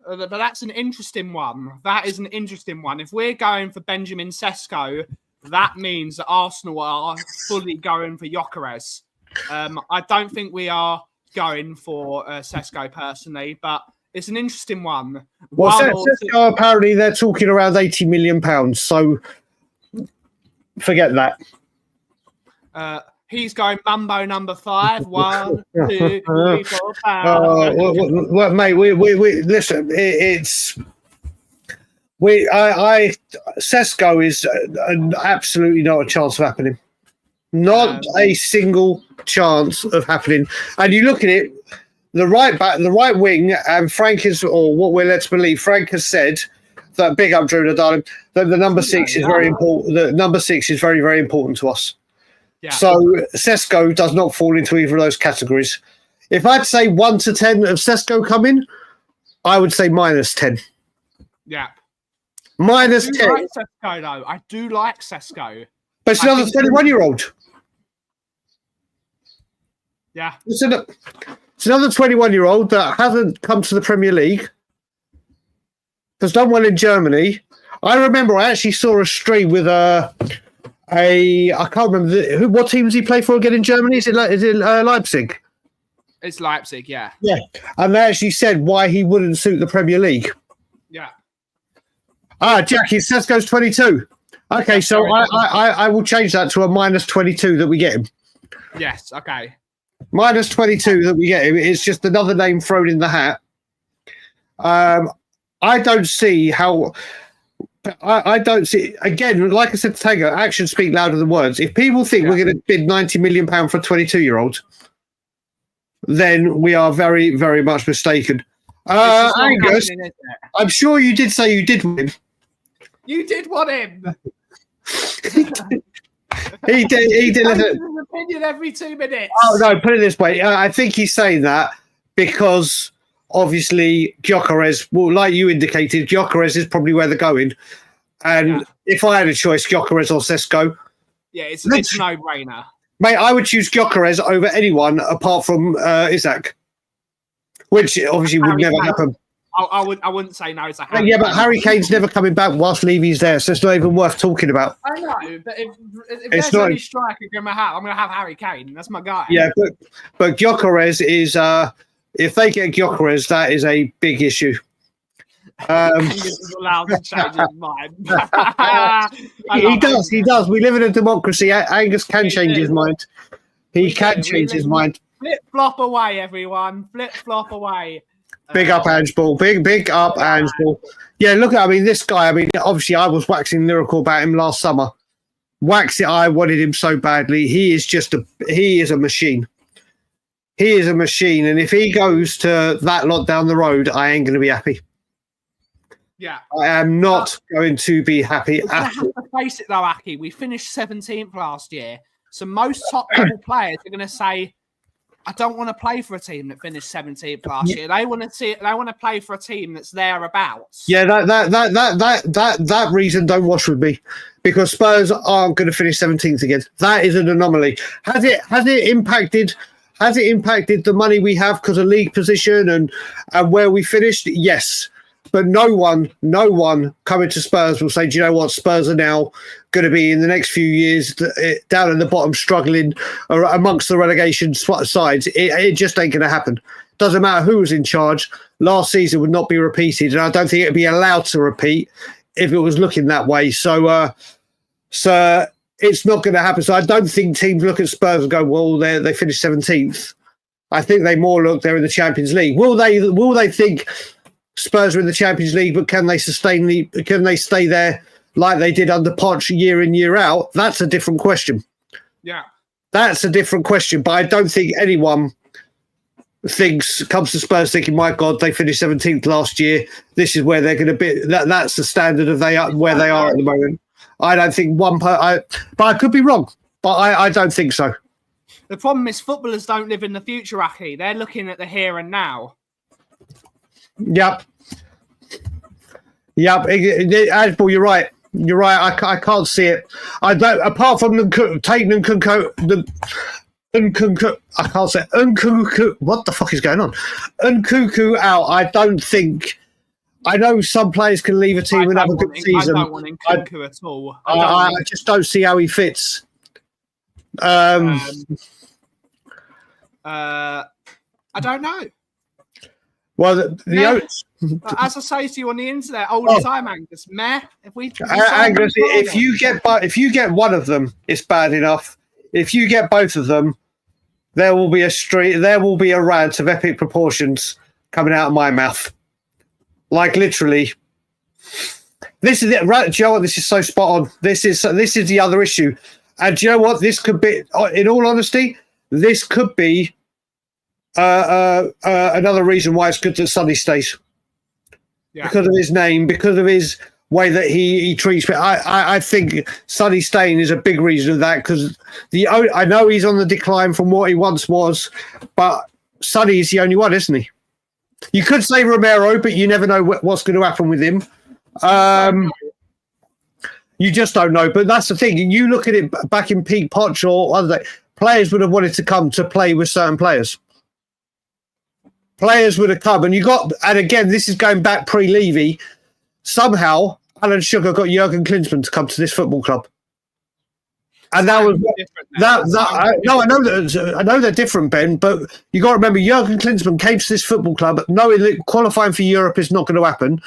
But that's an interesting one. That is an interesting one. If we're going for Benjamin Sesko, that means that Arsenal are fully going for Gyökeres. I don't think we are going for Sesko personally, but it's an interesting one. Well, Sesko, apparently they're talking around £80 million, so forget that. He's going Mambo number 5. 1, 2, 3, 4, 5. Well, mate, we listen. Sesko is absolutely not a chance of happening. Not a single chance of happening. And you look at it, the right back, the right wing, and Frank is, or what we're led to believe, Frank has said that, big up Drew, darling, that the number 6 is very important. The number 6 is very, very important to us. Yeah. So Sesko does not fall into either of those categories. If I'd say 1 to 10 of Sesko coming, I would say -10. Yeah. -10. Like Sesko, though. I do like Sesko. But it's another 21-year-old. Yeah. It's another 21-year-old that hasn't come to the Premier League, has done well in Germany. I remember I actually saw a stream with I can't remember what team does he play for again in Germany? Is it Leipzig? It's Leipzig, yeah. Yeah, and they actually said why he wouldn't suit the Premier League. Yeah. Jackie, Sesko's 22. Okay, so I will change that to a -22 that we get him. Yes, okay. -22 that we get him. It's just another name thrown in the hat. I don't see how... I don't see, again, like I said to Tango, actions speak louder than words. If people think we're going to bid £90 million for a 22-year-old, then we are very, very much mistaken. Angus, I'm sure you did say you did want him. You did want him. He did. He did. His opinion every 2 minutes. Oh, no, put it this way. I think he's saying that because... obviously, Gyökeres, well, like you indicated, Gyökeres is probably where they're going. And if I had a choice, Gyökeres or Sesko. Yeah, it's no-brainer. Mate, I would choose Gyökeres over anyone apart from Isaac, which obviously would never happen. I wouldn't say no to Harry. Yeah, but Harry Kane's never coming back whilst Levy's there, so it's not even worth talking about. I know, but if there's any striker I'm going to have Harry Kane. That's my guy. Yeah, but Gyökeres is... if they get Gyökeres, that is a big issue. He's allowed to change his mind. He does. We live in a democracy. Angus can change his mind. He can change his mind. Flip-flop away, everyone. Flip-flop away. Big up Ange Ball. Big up Ange Ball. Yeah, look at, this guy, obviously I was waxing lyrical about him last summer. I wanted him so badly. He is a machine. He is a machine, and if he goes to that lot down the road, I ain't going to be happy. Yeah. I am not going to be happy at all. Have to face it, though, Aki. We finished 17th last year, so most top-level players are going to say, I don't want to play for a team that finished 17th last year. They want to play for a team that's thereabouts. Yeah, that reason don't wash with me, because Spurs aren't going to finish 17th again. That is an anomaly. Has it impacted... Has it impacted the money we have because of league position and where we finished? Yes. But no one coming to Spurs will say, do you know what? Spurs are now going to be in the next few years down at the bottom, struggling amongst the relegation sides. It just ain't going to happen. Doesn't matter who was in charge. Last season would not be repeated. And I don't think it would be allowed to repeat if it was looking that way. So it's not going to happen. So I don't think teams look at Spurs and go, well, they finished 17th. I think they more look, they're in the Champions League. Will they think Spurs are in the Champions League, but can they stay there like they did under Poch year in, year out? That's a different question. Yeah. That's a different question. But I don't think anyone comes to Spurs thinking, my God, they finished 17th last year. This is where they're going to be. That's the standard of where they are at the moment. I don't think but I could be wrong, but I don't think so. The problem is footballers don't live in the future, Aki. They're looking at the here and now. Yep. Yeah, Asbel, you're right. You're right. I can't see it. I don't. Apart from the Tatum and Kunko, I can't say Nkunku. What the fuck is going on? Nkunku out. I don't think. I know some players can leave a team and have a good season. I don't want Nkunku at all. I just don't see how he fits. I don't know. Well, as I say to you on the internet all the time, Angus, Angus, if you get one of them, it's bad enough. If you get both of them, there will be a rant of epic proportions coming out of my mouth. Like literally. This is it, right? Do you know what? This is so spot on. This is the other issue. And do you know what? This could be, in all honesty, this could be another reason why it's good that Sonny stays. Yeah. Because of his name, because of his way that he treats me. I think Sonny staying is a big reason of that, because I know he's on the decline from what he once was, but Sonny is the only one, isn't he? You could say Romero, but you never know what's going to happen with him. You just don't know. But that's the thing. You look at it back in peak Poch or other day, players would have wanted to come to play with certain players. Players would have come, and again, this is going back pre-Levy. Somehow, Alan Sugar got Jurgen Klinsmann to come to this football club, and that was I know they're different, Ben. But you got to remember, Jurgen Klinsmann came to this football club knowing that qualifying for Europe is not going to happen.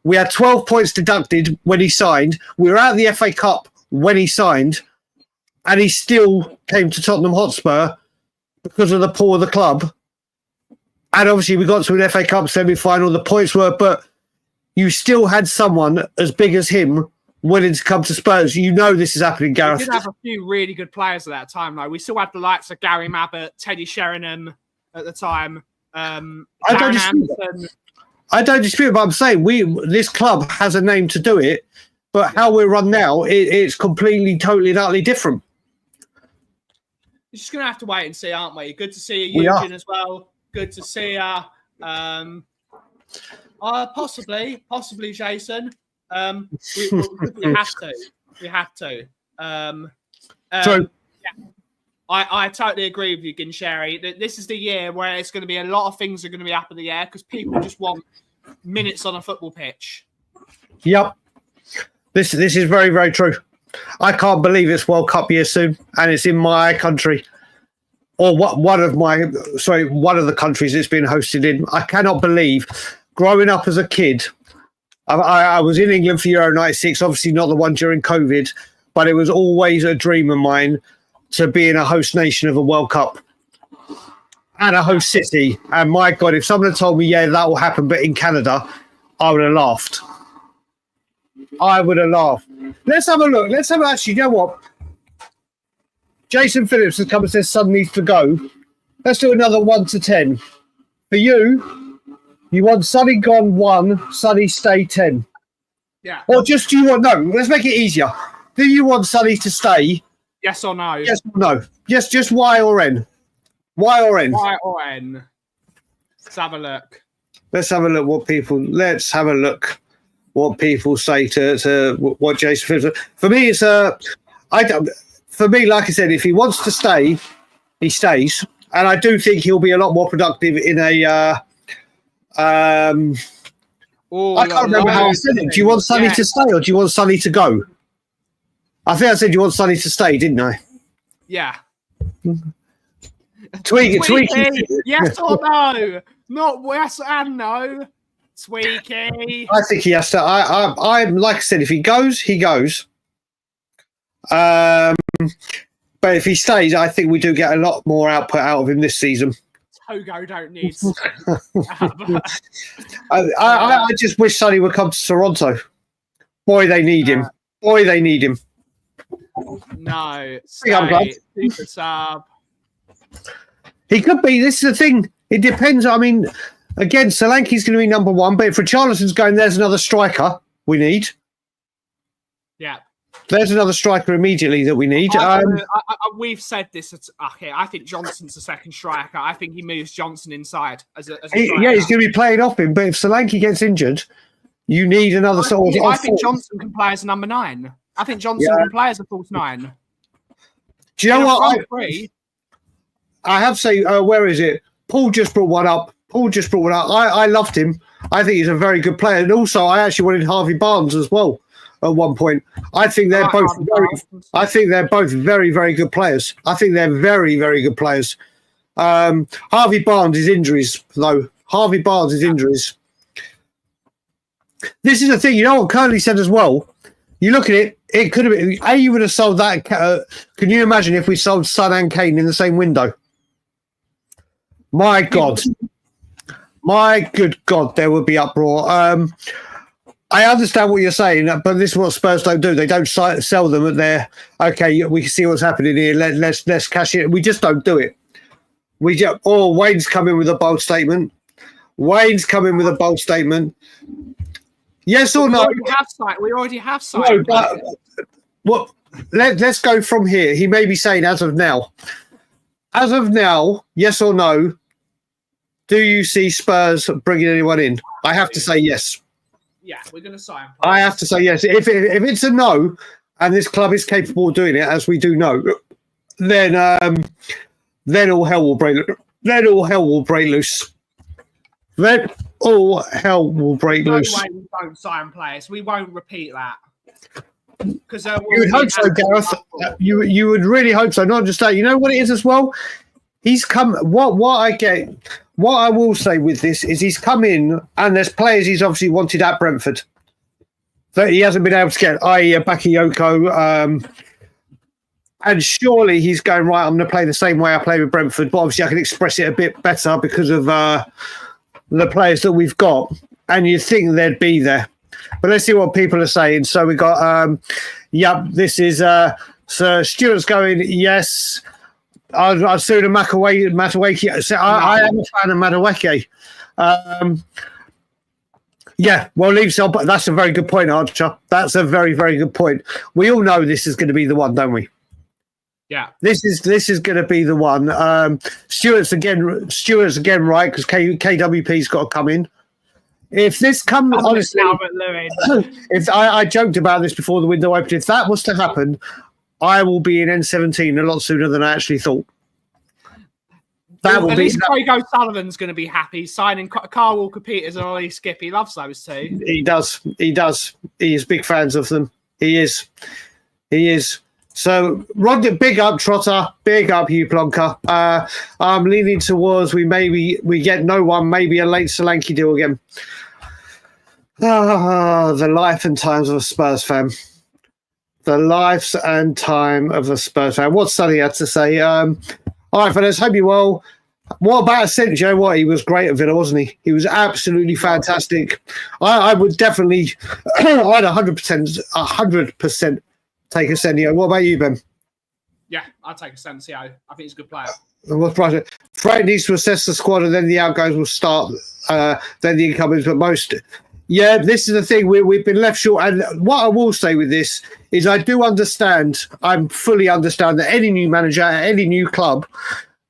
We had 12 points deducted when he signed. We were out of the FA Cup when he signed, and he still came to Tottenham Hotspur because of the poor of the club. And obviously, we got to an FA Cup semi-final. The points were, but you still had someone as big as him willing to come to Spurs. You know this is happening, Gareth. We did have a few really good players at that time, though. We still had the likes of Gary Mabbott, Teddy Sheringham at the time. I don't dispute, but I'm saying this club has a name to do it, but how we're run now, it's completely, totally, and utterly different. We're just going to have to wait and see, aren't we? Good to see you, Eugene, as well. Good to see you. Possibly, Jason. We have to. True. Yeah. I totally agree with you, Ginsheri. This is the year where it's going to be a lot of things are going to be up in the air because people just want minutes on a football pitch. Yep. This is very, very true. I can't believe it's World Cup year soon, and it's in my country. Or one of the countries it's been hosted in. I cannot believe, growing up as a kid, I was in England for Euro 96, obviously not the one during COVID, but it was always a dream of mine to be in a host nation of a World Cup and a host city. And my God, if someone had told me, yeah, that will happen, but in Canada, I would have laughed. I would have laughed. Let's have a look. Actually, you know what? Jason Phillips has come and says Sun needs to go. Let's do another 1 to 10. For you want Sonny gone 1, Sonny stay 10. Yeah. Or just do you want, no, let's make it easier. Do you want Sonny to stay? Yes or no? Yes or no? Just Y or N? Y or N? Y or N. Let's have a look. Let's have a look what people say to what Jason Phillips. For me, it's for me, like I said, if he wants to stay, he stays, and I do think he'll be a lot more productive in a. I can't remember how I said it. Do you want Sonny to stay or do you want Sonny to go? I think I said you want Sonny to stay, didn't I? Yeah. Tweaky. Yes or no? Not yes and no. Tweaky. I think he has to. I'm like I said, if he goes, he goes. But if he stays, I think we do get a lot more output out of him this season. Togo don't need. I just wish Sonny would come to Toronto. Boy, they need him. No, stay. Super sub. He could be. This is the thing. It depends. I mean, again, Solanke's going to be number 1, but if Richarlison's going, there's another striker we need. Yeah. There's another striker immediately that we need. We've said this. Okay, I think Johnson's the second striker. I think he moves Johnson inside as a yeah, he's going to be playing off him. But if Solanke gets injured, You need another sort of. I think Johnson can play as a number 9. I think Johnson can play as a false 9. Do you know what? I have to say, where is it? Paul just brought one up. I loved him. I think he's a very good player. And also, I actually wanted Harvey Barnes as well at one point. I think they're both very, very good players. Harvey Barnes is injuries, though. This is the thing. You know what Curly said as well? You look at it, it could have been... you would have sold that... can you imagine if we sold Son and Kane in the same window? My God. My good God, there would be uproar. I understand what you're saying, but this is what Spurs don't do. They don't sell them at their... Okay, we can see what's happening here. Let's cash it. We just don't do it. Wayne's come in with a bold statement. Yes or no? We already have signed. No, but let's go from here. He may be saying as of now. As of now, yes or no, do you see Spurs bringing anyone in? I have to say yes. Yeah, we're going to sign. I have to say yes. If it's a no, and this club is capable of doing it, as we do know, then all hell will break loose. Then all hell will break loose. No way we don't sign players. We won't repeat that. Because you would hope so, Gareth. You would really hope so. Not just that. You know what it is as well. He's come. What I get. What I will say with this is he's come in, and there's players he's obviously wanted at Brentford that he hasn't been able to get, i.e. Bakayoko. And surely he's going, right, I'm going to play the same way I play with Brentford, but obviously I can express it a bit better because of the players that we've got. And you'd think they'd be there. But let's see what people are saying. So we got, this is Sir Stuart's going, yes. I'll sue the Madueke. I am a fan of Madueke. Leave so, but that's a very good point, Archer. That's a very, very good point. We all know this is going to be the one, don't we? Yeah. This is going to be the one. Stuart's again right, because KWP's got to come in. If this comes, honestly, if I joked about this before the window opened, if that was to happen, I will be in N17 a lot sooner than I actually thought. At least Craig O'Sullivan's going to be happy signing Carl Walker-Peters and Ollie Skip. He loves those two. He does. He is big fans of them. He is. So, Rod, big up, Trotter. Big up, you Plonker. I'm leaning towards we get no one, maybe a late Solanke deal again. The life and times of a Spurs fan. The lives and time of a Spurs fan. What's Sonny had to say? All right, fellas, hope you well. What about Ascent? You know what? He was great at Villa, wasn't he? He was absolutely fantastic. I would definitely, I'd 100% take Asensio. What about you, Ben? Yeah, I'd take Asensio. I think he's a good player. Frank needs to assess the squad and then the outgoings will start, then the incomings, but most... Yeah, this is the thing. We've been left short. And what I will say with this is I fully understand that any new manager at any new club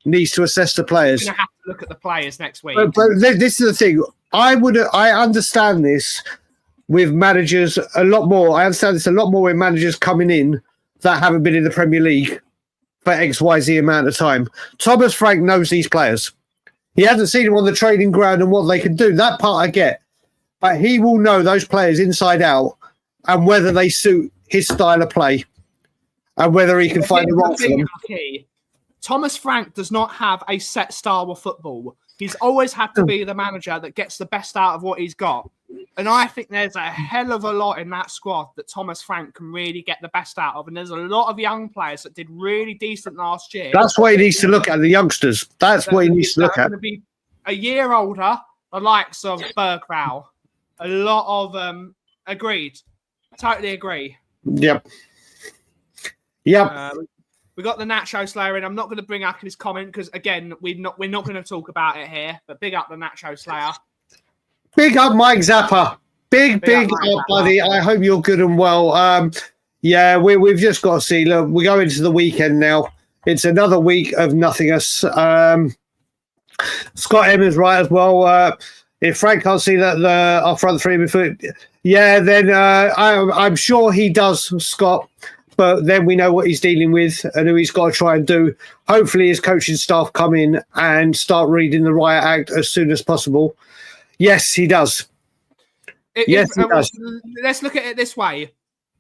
needs to assess the players. You're going to have to look at the players next week. But this is the thing. I understand this with managers a lot more. I understand this a lot more with managers coming in that haven't been in the Premier League for XYZ amount of time. Thomas Frank knows these players. He hasn't seen them on the training ground and what they can do. That part I get. But he will know those players inside out and whether they suit his style of play and whether he can find the role for them. Thomas Frank does not have a set style of football. He's always had to be the manager that gets the best out of what he's got. And I think there's a hell of a lot in that squad that Thomas Frank can really get the best out of. And there's a lot of young players that did really decent last year. That's what he needs to look at, the youngsters. That's what he needs to look at. Going to be a year older, the likes of Bergvall. A lot of agreed. Totally agree. Yep. We got the Nacho Slayer in. I'm not going to bring up his comment because again, we're not going to talk about it here. But big up the Nacho Slayer. Big up Mike Zappa. Big up, buddy. I hope you're good and well. We've just got to see. Look, we go into the weekend now. It's another week of nothingness. Scott M is right as well. If Frank can't see that our front three midfield, then I'm sure he does, Scott. But then we know what he's dealing with and who he's got to try and do. Hopefully his coaching staff come in and start reading the riot act as soon as possible. Yes, he does. He does. Let's look at it this way.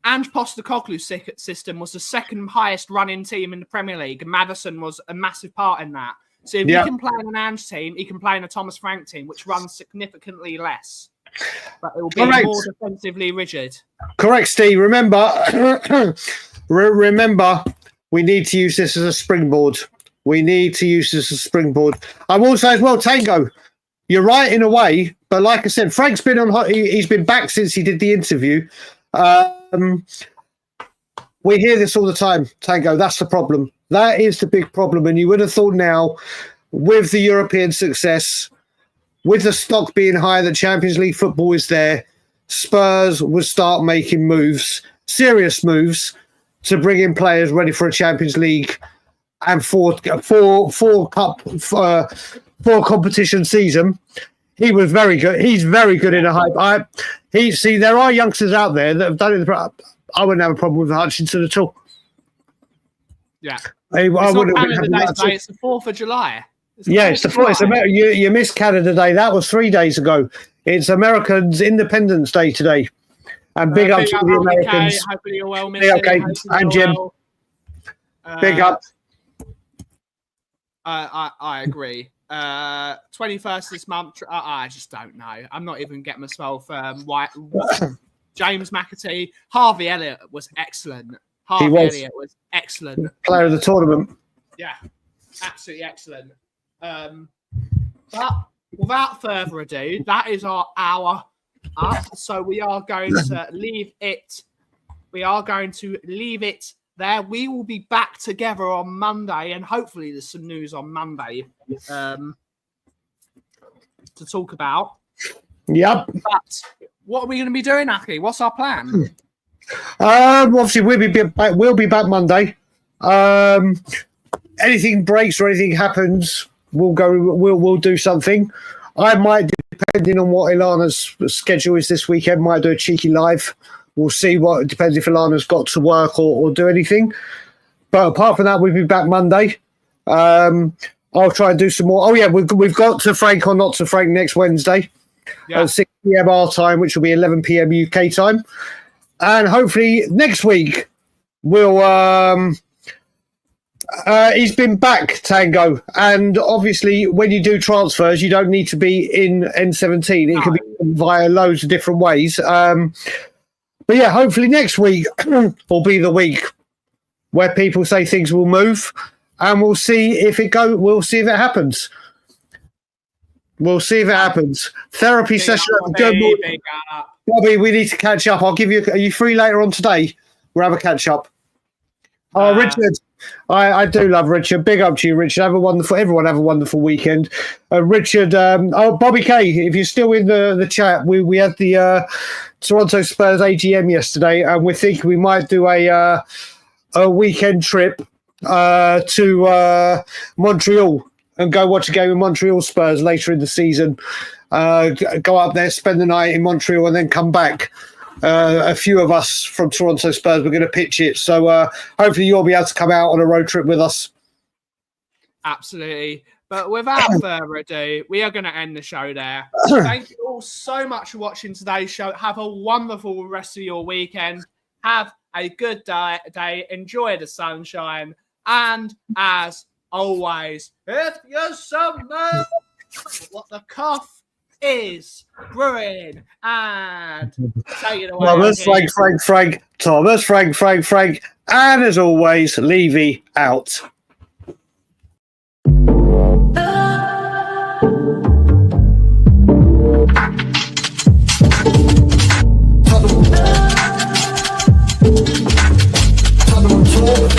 Ange Postecoglou's system was the second highest running team in the Premier League, and Maddison was a massive part in that. So if he can play in an Ange team, he can play in a Thomas Frank team, which runs significantly less. But it will be more defensively rigid. Correct, Steve. Remember, we need to use this as a springboard. I will say as well, Tango, you're right in a way, but like I said, Frank's been on. He's been back since he did the interview. We hear this all the time, Tango. That's the problem. That is the big problem. And you would have thought now, with the European success, with the stock being higher, the Champions League football is there, Spurs would start making moves, serious moves, to bring in players ready for a Champions League and four competition season. He was very good. He's very good in a hype. There are youngsters out there that have done it. I wouldn't have a problem with Hutchinson at all. Yeah. It's the 4th of July. It's the 4th. You missed Canada Day. That was 3 days ago. It's Americans' Independence Day today. And big up to the Americans. Hopefully you're well, Missy. Okay, and Jim. Big up. I agree. 21st this month. I just don't know. I'm not even getting myself James McAtee. Harvey Elliott was excellent. Elliott was excellent. Player of the tournament. Yeah, absolutely excellent. But without further ado, that is our hour up. So we are going to leave it. We are going to leave it there. We will be back together on Monday, and hopefully there's some news on Monday to talk about. Yep. But what are we going to be doing, Aki? What's our plan? Obviously, we'll be back Monday. Anything breaks or anything happens, we'll do something. I might, depending on what Ilana's schedule is this weekend, might do a cheeky live. We'll see what depends if Ilana's got to work or do anything. But apart from that, we'll be back Monday. I'll try and do some more. Oh yeah, we've got To Frank or Not To Frank next Wednesday at 6 p.m. our time, which will be 11 p.m. UK time. And hopefully next week we'll. He's been back, Tango, and obviously when you do transfers, you don't need to be in N17. It can be via loads of different ways. But yeah, hopefully next week will be the week where people say things will move, and we'll see if it happens. We'll see if it happens. Therapy session. Bobby, we need to catch up. I'll give you. Are you free later on today? We'll have a catch up. Oh, Richard. I do love Richard. Big up to you, Richard. Everyone have a wonderful weekend. Richard, Bobby K, if you're still in the chat, we had the Toronto Spurs AGM yesterday, and we're thinking we might do a weekend trip to Montreal and go watch a game of Montreal Spurs later in the season. Go up there, spend the night in Montreal, and then come back. A few of us from Toronto Spurs, we're going to pitch it. So hopefully you'll be able to come out on a road trip with us. Absolutely. But without further ado, we are going to end the show there. Thank you all so much for watching today's show. Have a wonderful rest of your weekend. Have a good day. Enjoy the sunshine. And as always, if you're someone what the cough is brewing, and take it away. Thomas, Frank. Thomas, Frank. And as always, Levy out. Talk.